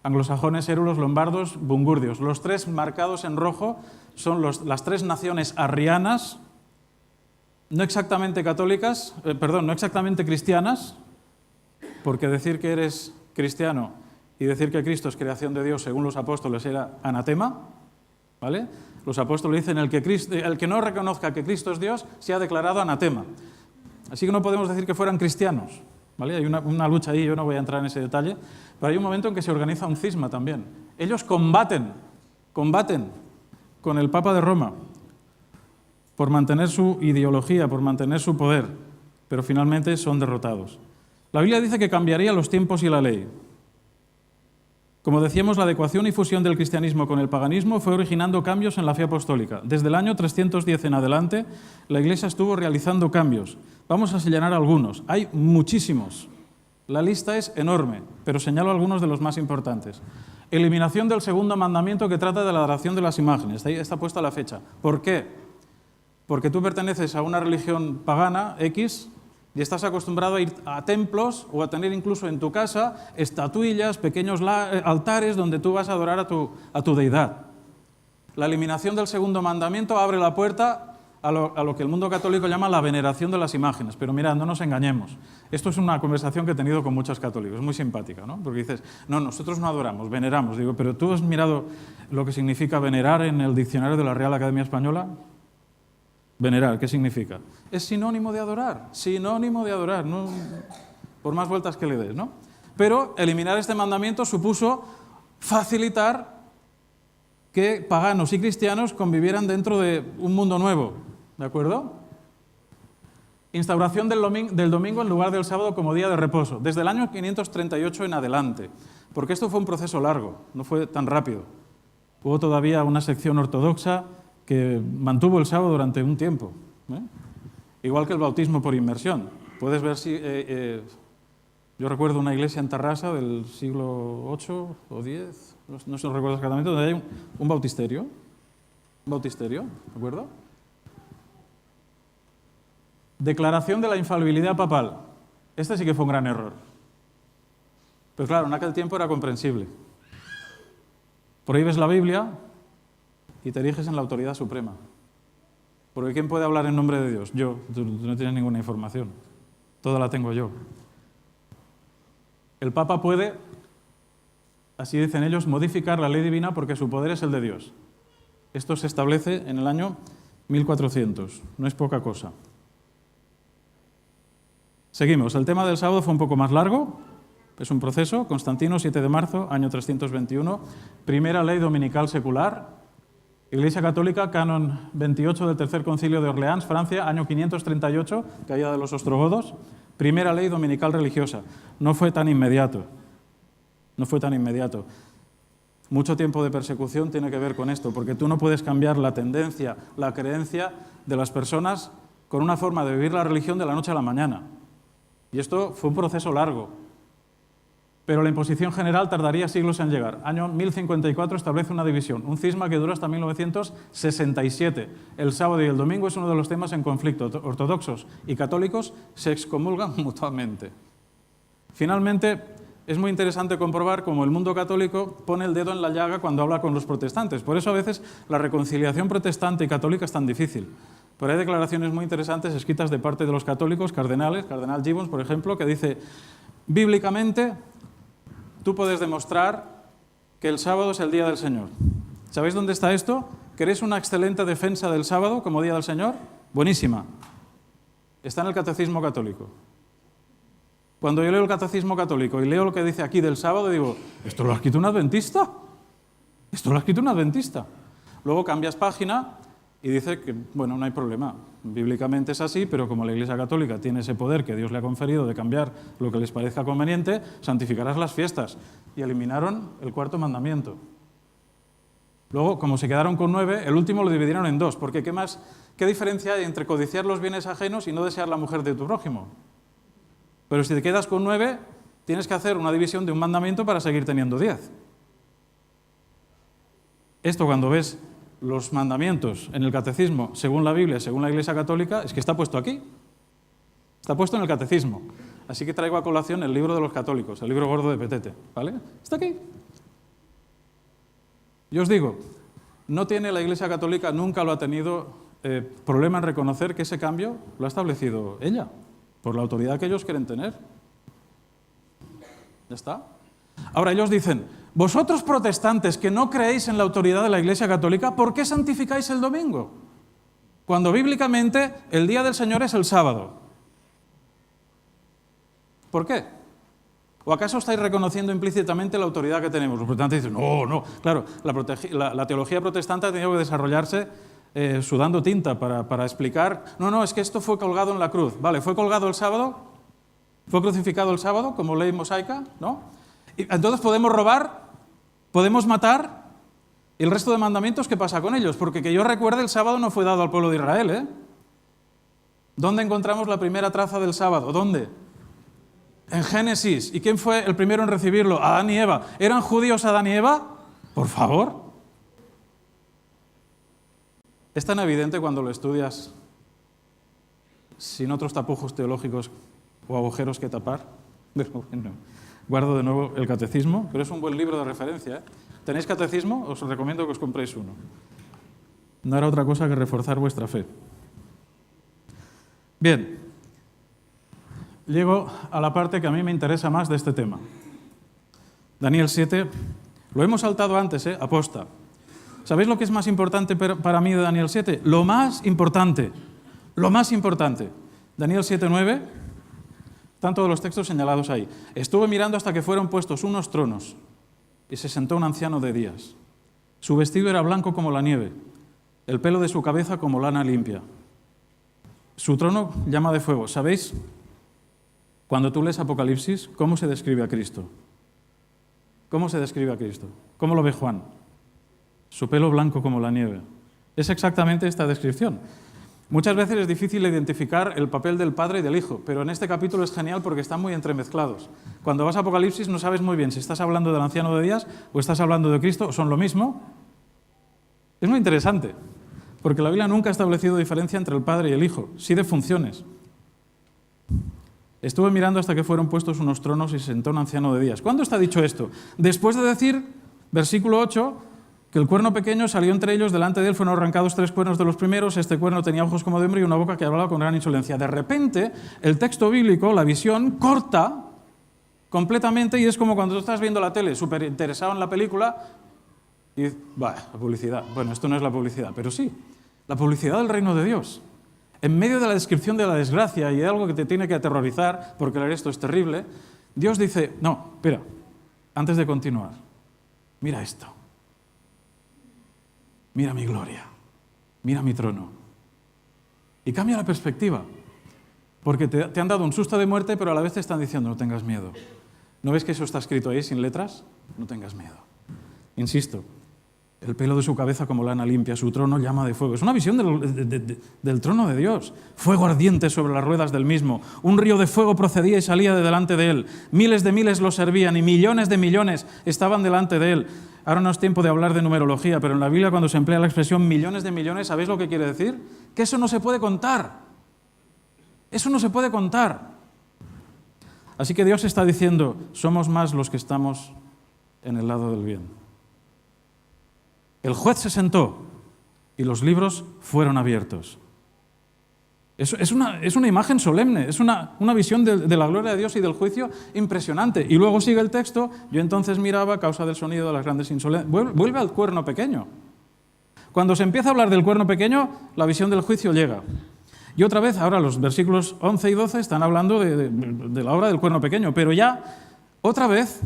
anglosajones, érulos, lombardos, bungurdios. Los 3 marcados en rojo son las 3 naciones arrianas, no exactamente católicas, no exactamente cristianas, porque decir que eres cristiano y decir que Cristo es creación de Dios según los apóstoles era anatema, ¿vale? Los apóstoles dicen el que no reconozca que Cristo es Dios se ha declarado anatema. Así que no podemos decir que fueran cristianos, ¿vale? Hay una lucha ahí, yo no voy a entrar en ese detalle, pero hay un momento en que se organiza un cisma también. Ellos combaten con el Papa de Roma por mantener su ideología, por mantener su poder, pero finalmente son derrotados. La Biblia dice que cambiaría los tiempos y la ley. Como decíamos, la adecuación y fusión del cristianismo con el paganismo fue originando cambios en la fe apostólica. Desde el año 310 en adelante, la Iglesia estuvo realizando cambios. Vamos a señalar algunos. Hay muchísimos. La lista es enorme, pero señalo algunos de los más importantes. Eliminación del segundo mandamiento que trata de la adoración de las imágenes. Ahí está puesta la fecha. ¿Por qué? Porque tú perteneces a una religión pagana, X, y estás acostumbrado a ir a templos o a tener incluso en tu casa estatuillas, pequeños altares donde tú vas a adorar a tu deidad. La eliminación del segundo mandamiento abre la puerta a lo que el mundo católico llama la veneración de las imágenes. Pero mirad, no nos engañemos. Esto es una conversación que he tenido con muchos católicos, muy simpática, ¿no? Porque dices, no, nosotros no adoramos, veneramos. Digo, pero ¿tú has mirado lo que significa venerar en el diccionario de la Real Academia Española? Venerar, ¿qué significa? Es sinónimo de adorar, no, por más vueltas que le des, ¿no? Pero eliminar este mandamiento supuso facilitar que paganos y cristianos convivieran dentro de un mundo nuevo, ¿de acuerdo? Instauración del domingo en lugar del sábado como día de reposo, desde el año 538 en adelante, porque esto fue un proceso largo, no fue tan rápido. Hubo todavía una sección ortodoxa que mantuvo el sábado durante un tiempo, igual que el bautismo por inmersión. Puedes ver si yo recuerdo una iglesia en Tarrasa del siglo VIII o X, no se lo recuerdo exactamente, donde hay un bautisterio, ¿de acuerdo? Declaración de la infalibilidad papal. Este sí que fue un gran error. Pero claro, en aquel tiempo era comprensible. Prohíbes la Biblia y te eriges en la autoridad suprema. Porque ¿quién puede hablar en nombre de Dios? Yo. Tú no tienes ninguna información. Toda la tengo yo. El Papa puede, así dicen ellos, modificar la ley divina porque su poder es el de Dios. Esto se establece en el año 1400, no es poca cosa. Seguimos, el tema del sábado fue un poco más largo, es un proceso. Constantino, 7 de marzo, año 321, primera ley dominical secular. Iglesia Católica, canon 28 del Tercer Concilio de Orleans, Francia, año 538, caída de los ostrogodos. Primera ley dominical religiosa. No fue tan inmediato. No fue tan inmediato. Mucho tiempo de persecución tiene que ver con esto, porque tú no puedes cambiar la tendencia, la creencia de las personas con una forma de vivir la religión de la noche a la mañana. Y esto fue un proceso largo. Pero la imposición general tardaría siglos en llegar. Año 1054 establece una división, un cisma que duró hasta 1967. El sábado y el domingo es uno de los temas en conflicto. Ortodoxos y católicos se excomulgan mutuamente. Finalmente, es muy interesante comprobar cómo el mundo católico pone el dedo en la llaga cuando habla con los protestantes. Por eso a veces la reconciliación protestante y católica es tan difícil. Pero hay declaraciones muy interesantes escritas de parte de los católicos, cardenales, cardenal Gibbons, por ejemplo, que dice, bíblicamente, tú puedes demostrar que el sábado es el día del Señor. ¿Sabéis dónde está esto? ¿Queréis una excelente defensa del sábado como día del Señor? Buenísima. Está en el Catecismo Católico. Cuando yo leo el Catecismo Católico y leo lo que dice aquí del sábado, digo, ¿esto lo ha escrito un adventista? ¿Esto lo ha escrito un adventista? Luego cambias página y dice que, bueno, no hay problema. Bíblicamente es así, pero como la Iglesia Católica tiene ese poder que Dios le ha conferido de cambiar lo que les parezca conveniente, santificarás las fiestas. Y eliminaron el cuarto mandamiento. Luego, como se quedaron con 9, el último lo dividieron en 2, porque ¿qué diferencia hay entre codiciar los bienes ajenos y no desear la mujer de tu prójimo? Pero si te quedas con 9, tienes que hacer una división de un mandamiento para seguir teniendo 10. Esto cuando ves los mandamientos en el catecismo, según la Biblia, según la Iglesia Católica, es que está puesto aquí. Está puesto en el catecismo. Así que traigo a colación el libro de los católicos, el libro gordo de Petete, ¿vale? Está aquí. Yo os digo, no tiene la Iglesia Católica, nunca lo ha tenido problema en reconocer que ese cambio lo ha establecido ella, por la autoridad que ellos quieren tener. Ya está. Ahora ellos dicen, vosotros protestantes que no creéis en la autoridad de la Iglesia Católica, ¿por qué santificáis el domingo? Cuando bíblicamente el día del Señor es el sábado. ¿Por qué? ¿O acaso estáis reconociendo implícitamente la autoridad que tenemos? Los protestantes dicen, no. Claro, la teología protestante ha tenido que desarrollarse sudando tinta para explicar, no, es que esto fue colgado en la cruz. Vale, ¿fue colgado el sábado? ¿Fue crucificado el sábado como ley mosaica? ¿No? Y entonces podemos robar, podemos matar, y el resto de mandamientos, ¿qué pasa con ellos? Porque que yo recuerde, el sábado no fue dado al pueblo de Israel, ¿eh? ¿Dónde encontramos la primera traza del sábado? ¿Dónde? En Génesis. ¿Y quién fue el primero en recibirlo? Adán y Eva. ¿Eran judíos Adán y Eva? Por favor. Es tan evidente cuando lo estudias sin otros tapujos teológicos o agujeros que tapar. Pero bueno, guardo de nuevo el catecismo, pero es un buen libro de referencia, ¿eh? ¿Tenéis catecismo? Os recomiendo que os compréis uno. No era otra cosa que reforzar vuestra fe. Bien, llego a la parte que a mí me interesa más de este tema. Daniel 7, lo hemos saltado antes, aposta. ¿Sabéis lo que es más importante para mí de Daniel 7? Lo más importante. Daniel 7:9, están todos los textos señalados ahí. Estuve mirando hasta que fueron puestos unos tronos y se sentó un anciano de días. Su vestido era blanco como la nieve, el pelo de su cabeza como lana limpia. Su trono llama de fuego. ¿Sabéis? Cuando tú lees Apocalipsis, ¿cómo se describe a Cristo? ¿Cómo se describe a Cristo? ¿Cómo lo ve Juan? Su pelo blanco como la nieve. Es exactamente esta descripción. Muchas veces es difícil identificar el papel del Padre y del Hijo, pero en este capítulo es genial porque están muy entremezclados. Cuando vas a Apocalipsis no sabes muy bien si estás hablando del anciano de días o estás hablando de Cristo, o son lo mismo. Es muy interesante, porque la Biblia nunca ha establecido diferencia entre el Padre y el Hijo, sí de funciones. Estuve mirando hasta que fueron puestos unos tronos y se sentó un anciano de días. ¿Cuándo está dicho esto? Después de decir, versículo 8, que el cuerno pequeño salió entre ellos, delante de él fueron arrancados 3 cuernos de los primeros, este cuerno tenía ojos como de hombre y una boca que hablaba con gran insolencia. De repente, el texto bíblico, la visión, corta completamente, y es como cuando tú estás viendo la tele súper interesado en la película y dices, la publicidad. Bueno, esto no es la publicidad, pero sí, la publicidad del reino de Dios. En medio de la descripción de la desgracia y de algo que te tiene que aterrorizar, porque leer esto es terrible, Dios dice, no, espera, antes de continuar, mira esto. Mira mi gloria, mira mi trono. Y cambia la perspectiva, porque te han dado un susto de muerte, pero a la vez te están diciendo, no tengas miedo. ¿No ves que eso está escrito ahí sin letras? No tengas miedo. Insisto, el pelo de su cabeza como lana limpia, su trono llama de fuego. Es una visión del trono de Dios. Fuego ardiente sobre las ruedas del mismo. Un río de fuego procedía y salía de delante de él. Miles de miles lo servían y millones de millones estaban delante de él. Ahora no es tiempo de hablar de numerología, pero en la Biblia cuando se emplea la expresión millones de millones, ¿sabéis lo que quiere decir? Que eso no se puede contar. Eso no se puede contar. Así que Dios está diciendo, somos más los que estamos en el lado del bien. El juez se sentó y los libros fueron abiertos. Es una imagen solemne, es una visión de la gloria de Dios y del juicio impresionante. Y luego sigue el texto, yo entonces miraba a causa del sonido de las grandes insolencias. Vuelve al cuerno pequeño. Cuando se empieza a hablar del cuerno pequeño, la visión del juicio llega. Y otra vez, ahora los versículos 11 y 12 están hablando de la obra del cuerno pequeño, pero ya otra vez,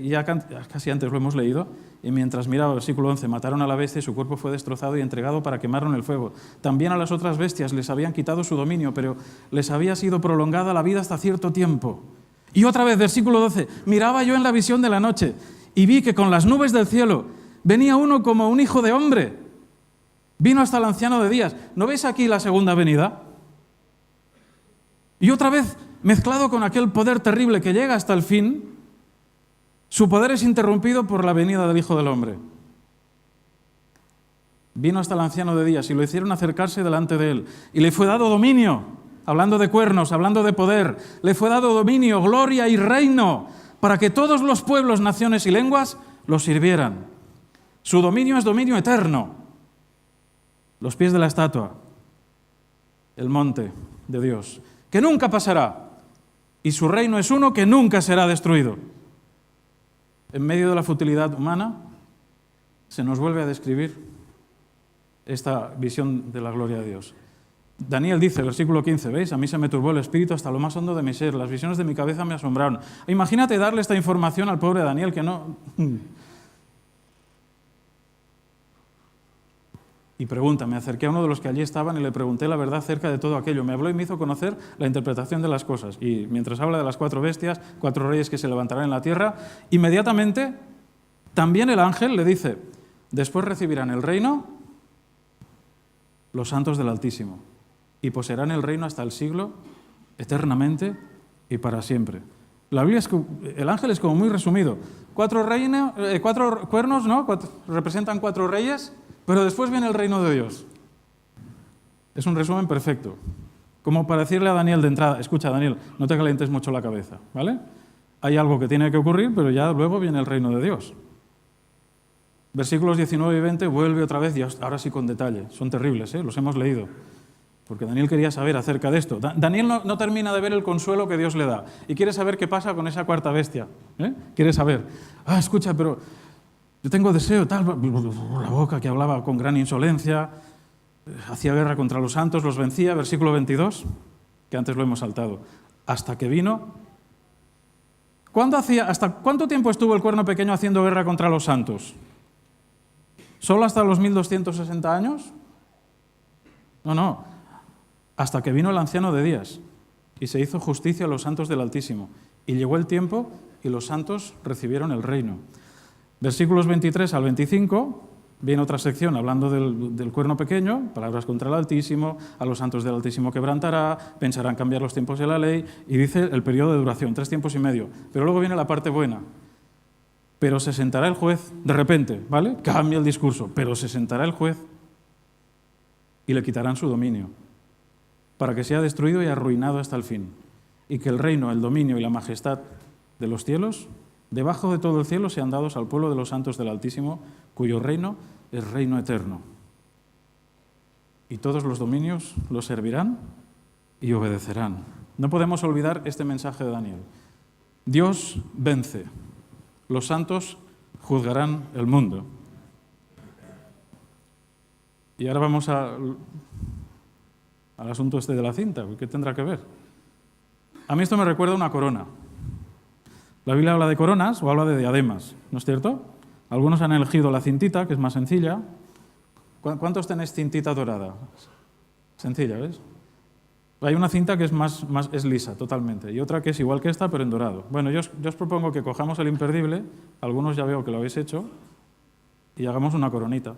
y ya casi antes lo hemos leído, y mientras miraba el versículo 11, mataron a la bestia y su cuerpo fue destrozado y entregado para quemarlo en el fuego. También a las otras bestias les habían quitado su dominio, pero les había sido prolongada la vida hasta cierto tiempo. Y otra vez, versículo 12, miraba yo en la visión de la noche y vi que con las nubes del cielo venía uno como un hijo de hombre. Vino hasta el anciano de días. ¿No veis aquí la segunda venida? Y otra vez, mezclado con aquel poder terrible que llega hasta el fin, su poder es interrumpido por la venida del Hijo del Hombre. Vino hasta el anciano de días y lo hicieron acercarse delante de él. Y le fue dado dominio, hablando de cuernos, hablando de poder, le fue dado dominio, gloria y reino, para que todos los pueblos, naciones y lenguas lo sirvieran. Su dominio es dominio eterno. Los pies de la estatua, el monte de Dios, que nunca pasará, y su reino es uno que nunca será destruido. En medio de la futilidad humana, se nos vuelve a describir esta visión de la gloria de Dios. Daniel dice, versículo 15, ¿veis? A mí se me turbó el espíritu hasta lo más hondo de mi ser, las visiones de mi cabeza me asombraron. Imagínate darle esta información al pobre Daniel, que no... Y pregunta, me acerqué a uno de los que allí estaban y le pregunté la verdad acerca de todo aquello. Me habló y me hizo conocer la interpretación de las cosas. Y mientras habla de las 4 bestias, 4 reyes que se levantarán en la tierra, inmediatamente también el ángel le dice, después recibirán el reino los santos del Altísimo y poseerán el reino hasta el siglo, eternamente y para siempre. La Biblia el ángel es como muy resumido. 4 cuernos, ¿no? Representan 4 reyes. Pero después viene el reino de Dios. Es un resumen perfecto. Como para decirle a Daniel de entrada, escucha Daniel, no te calientes mucho la cabeza, ¿vale? Hay algo que tiene que ocurrir, pero ya luego viene el reino de Dios. Versículos 19 y 20 vuelve otra vez y ahora sí con detalle. Son terribles, los hemos leído. Porque Daniel quería saber acerca de esto. Daniel no termina de ver el consuelo que Dios le da. Y quiere saber qué pasa con esa 4ª bestia. Quiere saber. Escucha, pero... yo tengo deseo, tal, la boca que hablaba con gran insolencia, hacía guerra contra los santos, los vencía, versículo 22, que antes lo hemos saltado, hasta que vino. ¿Hasta cuánto tiempo estuvo el cuerno pequeño haciendo guerra contra los santos? ¿Solo hasta los 1260 años? No, hasta que vino el anciano de días y se hizo justicia a los santos del Altísimo. Y llegó el tiempo y los santos recibieron el reino. Versículos 23 al 25, viene otra sección hablando del cuerno pequeño, palabras contra el Altísimo, a los santos del Altísimo quebrantará, pensarán cambiar los tiempos de la ley, y dice el periodo de duración, 3 tiempos y medio. Pero luego viene la parte buena. Pero se sentará el juez, de repente, ¿vale? Cambia el discurso, pero se sentará el juez y le quitarán su dominio, para que sea destruido y arruinado hasta el fin, y que el reino, el dominio y la majestad de los cielos debajo de todo el cielo sean dados al pueblo de los santos del Altísimo, cuyo reino es reino eterno. Y todos los dominios los servirán y obedecerán. No podemos olvidar este mensaje de Daniel. Dios vence. Los santos juzgarán el mundo. Y ahora vamos al asunto este de la cinta. ¿Qué tendrá que ver? A mí esto me recuerda a una corona. La Biblia habla de coronas o habla de diademas, ¿no es cierto? Algunos han elegido la cintita, que es más sencilla. ¿Cuántos tenéis cintita dorada? Sencilla, ¿ves? Hay una cinta que es lisa, totalmente, y otra que es igual que esta, pero en dorado. Bueno, yo os propongo que cojamos el imperdible, algunos ya veo que lo habéis hecho, y hagamos una coronita.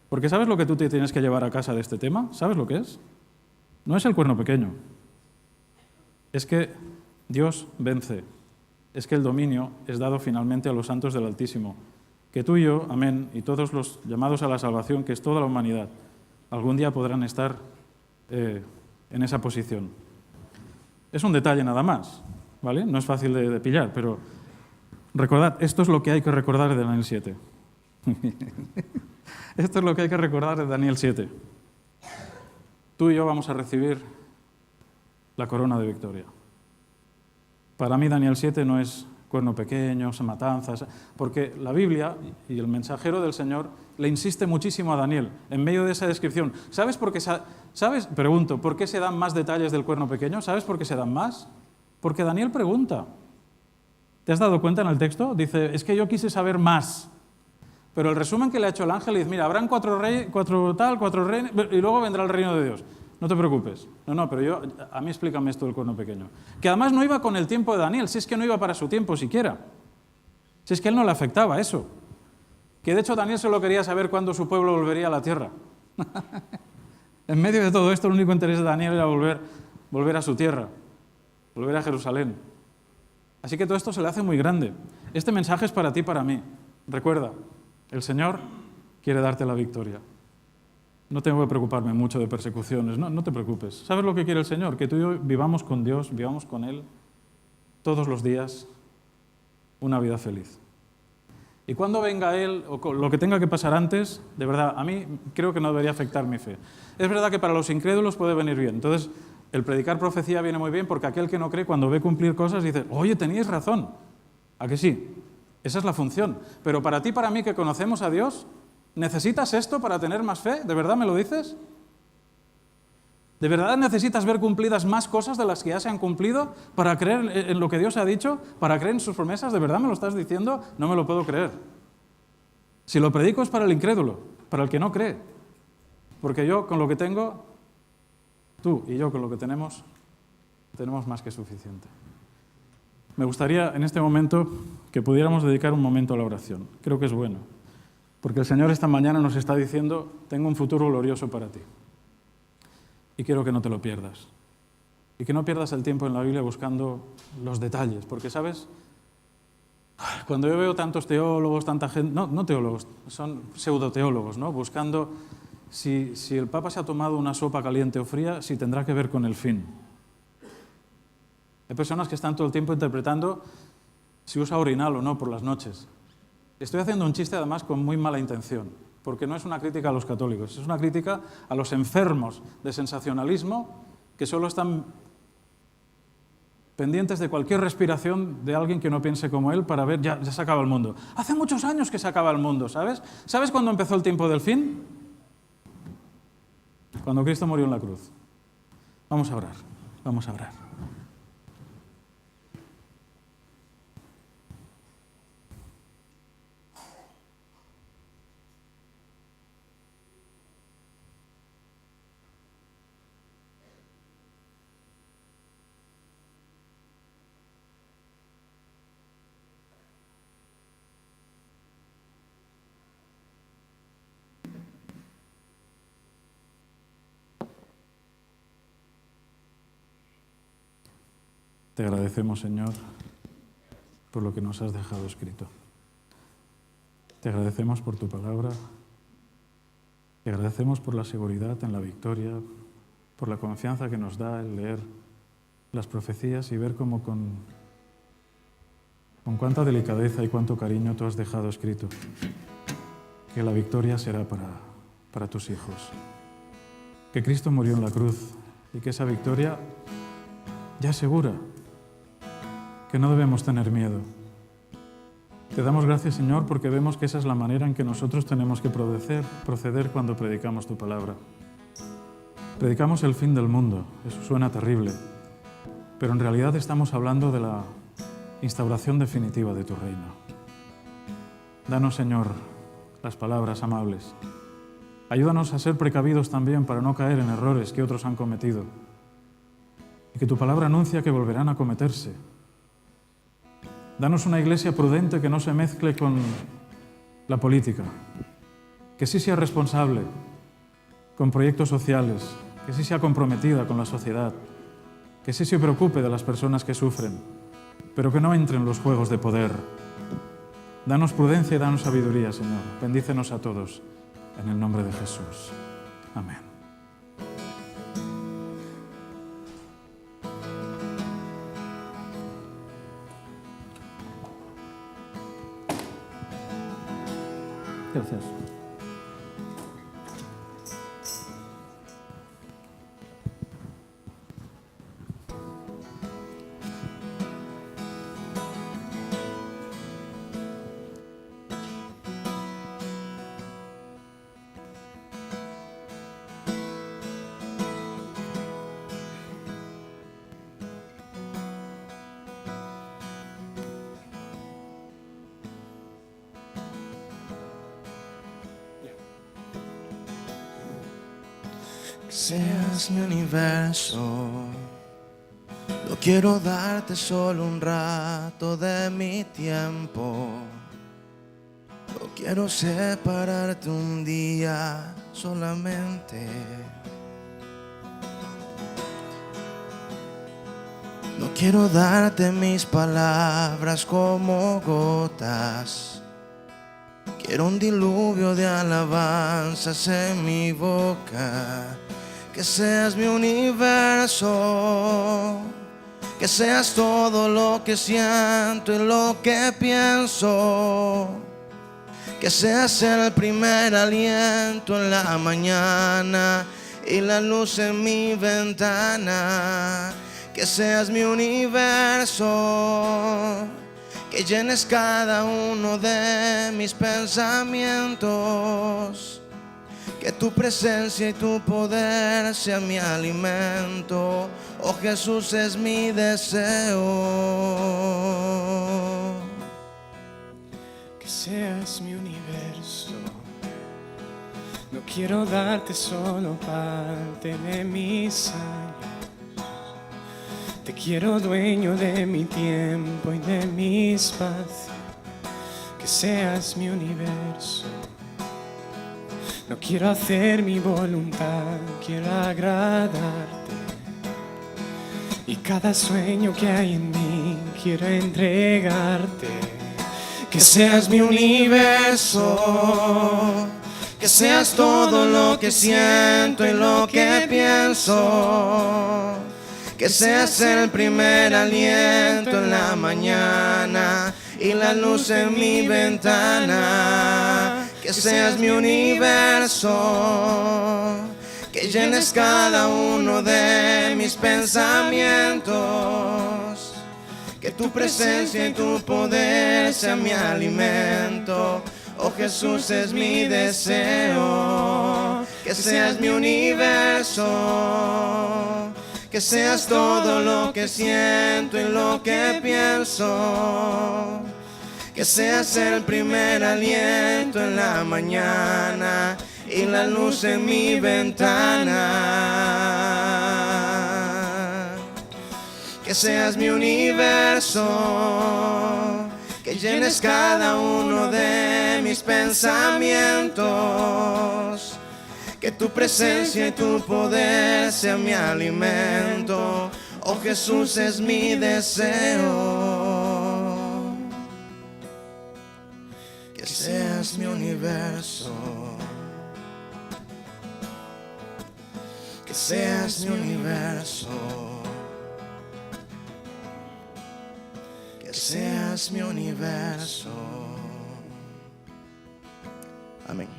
Porque ¿sabes lo que tú te tienes que llevar a casa de este tema? ¿Sabes lo que es? No es el cuerno pequeño. Es que Dios vence. Es que el dominio es dado finalmente a los santos del Altísimo. Que tú y yo, amén, y todos los llamados a la salvación, que es toda la humanidad, algún día podrán estar en esa posición. Es un detalle nada más, ¿vale? No es fácil de pillar, pero recordad, esto es lo que hay que recordar de Daniel 7. Esto es lo que hay que recordar de Daniel 7. Tú y yo vamos a recibir la corona de victoria. Para mí Daniel 7 no es cuerno pequeño, matanzas, porque la Biblia y el mensajero del Señor le insiste muchísimo a Daniel en medio de esa descripción. ¿Sabes? Pregunto, ¿por qué se dan más detalles del cuerno pequeño? ¿Sabes por qué se dan más? Porque Daniel pregunta. ¿Te has dado cuenta en el texto? Dice, es que yo quise saber más. Pero el resumen que le ha hecho el ángel le dice, mira, habrán cuatro reyes, y luego vendrá el reino de Dios. No te preocupes. No, pero a mí explícame esto del cuerno pequeño. Que además no iba con el tiempo de Daniel, si es que no iba para su tiempo siquiera. Si es que a él no le afectaba eso. Que de hecho Daniel solo quería saber cuándo su pueblo volvería a la tierra. En medio de todo esto, el único interés de Daniel era volver a su tierra, volver a Jerusalén. Así que todo esto se le hace muy grande. Este mensaje es para ti y para mí. Recuerda, el Señor quiere darte la victoria. No tengo que preocuparme mucho de persecuciones, no te preocupes. ¿Sabes lo que quiere el Señor? Que tú y yo vivamos con Dios, vivamos con Él todos los días una vida feliz. Y cuando venga Él, o lo que tenga que pasar antes, de verdad, a mí creo que no debería afectar mi fe. Es verdad que para los incrédulos puede venir bien. Entonces, el predicar profecía viene muy bien porque aquel que no cree, cuando ve cumplir cosas, dice, oye, teníais razón. ¿A que sí? Esa es la función. Pero para ti, para mí, que conocemos a Dios, ¿necesitas esto para tener más fe? ¿De verdad me lo dices? ¿De verdad necesitas ver cumplidas más cosas de las que ya se han cumplido para creer en lo que Dios ha dicho, para creer en sus promesas? ¿De verdad me lo estás diciendo? No me lo puedo creer. Si lo predico es para el incrédulo, para el que no cree. Porque yo con lo que tengo, tú y yo con lo que tenemos más que suficiente. Me gustaría en este momento que pudiéramos dedicar un momento a la oración. Creo que es bueno. Porque el Señor esta mañana nos está diciendo, tengo un futuro glorioso para ti. Y quiero que no te lo pierdas. Y que no pierdas el tiempo en la Biblia buscando los detalles. Porque, ¿sabes? Cuando yo veo tantos teólogos, tanta gente, no teólogos, son pseudoteólogos, ¿no? Buscando si el Papa se ha tomado una sopa caliente o fría, si tendrá que ver con el fin. Hay personas que están todo el tiempo interpretando si usa orinal o no por las noches. Estoy haciendo un chiste además con muy mala intención, porque no es una crítica a los católicos, es una crítica a los enfermos de sensacionalismo que solo están pendientes de cualquier respiración de alguien que no piense como él para ver, ya se acaba el mundo. Hace muchos años que se acaba el mundo, ¿sabes? ¿Sabes cuándo empezó el tiempo del fin? Cuando Cristo murió en la cruz. Vamos a orar, vamos a orar. Te agradecemos, Señor, por lo que nos has dejado escrito. Te agradecemos por tu palabra. Te agradecemos por la seguridad en la victoria, por la confianza que nos da el leer las profecías y ver cómo con cuánta delicadeza y cuánto cariño tú has dejado escrito que la victoria será para tus hijos. Que Cristo murió en la cruz y que esa victoria ya es segura. que no debemos tener miedo. Te damos gracias, Señor, porque vemos que esa es la manera en que nosotros tenemos que proceder cuando predicamos tu palabra. Predicamos el fin del mundo, eso suena terrible, pero en realidad estamos hablando de la instauración definitiva de tu reino. Danos, Señor, las palabras amables. Ayúdanos a ser precavidos también para no caer en errores que otros han cometido y que tu palabra anuncia que volverán a cometerse. Danos una iglesia prudente que no se mezcle con la política, que sí sea responsable con proyectos sociales, que sí sea comprometida con la sociedad, que sí se preocupe de las personas que sufren, pero que no entre en los juegos de poder. Danos prudencia y danos sabiduría, Señor. Bendícenos a todos, en el nombre de Jesús. Amén. Gracias. Que seas mi universo. No quiero darte solo un rato de mi tiempo. No quiero separarte un día solamente. No quiero darte mis palabras como gotas. Quiero un diluvio de alabanzas en mi boca. Que seas mi universo, que seas todo lo que siento y lo que pienso, que seas el primer aliento en la mañana y la luz en mi ventana, que seas mi universo, que llenes cada uno de mis pensamientos. Que tu presencia y tu poder sea mi alimento. Oh Jesús, es mi deseo. Que seas mi universo. No quiero darte solo parte de mis años. Te quiero dueño de mi tiempo y de mi espacio. Que seas mi universo. No quiero hacer mi voluntad, quiero agradarte. Y cada sueño que hay en mí quiero entregarte. Que seas mi universo, que seas todo lo que siento y lo que pienso. Que seas el primer aliento en la mañana y la luz en mi ventana. Que seas mi universo, que llenes cada uno de mis pensamientos. Que tu presencia y tu poder sea mi alimento. Oh Jesús, es mi deseo. Que seas mi universo, que seas todo lo que siento y lo que pienso. Que seas el primer aliento en la mañana y la luz en mi ventana. Que seas mi universo, que llenes cada uno de mis pensamientos. Que tu presencia y tu poder sea mi alimento. Oh Jesús, es mi deseo. Que seas mi universo, que seas mi universo, que seas mi universo. Amén.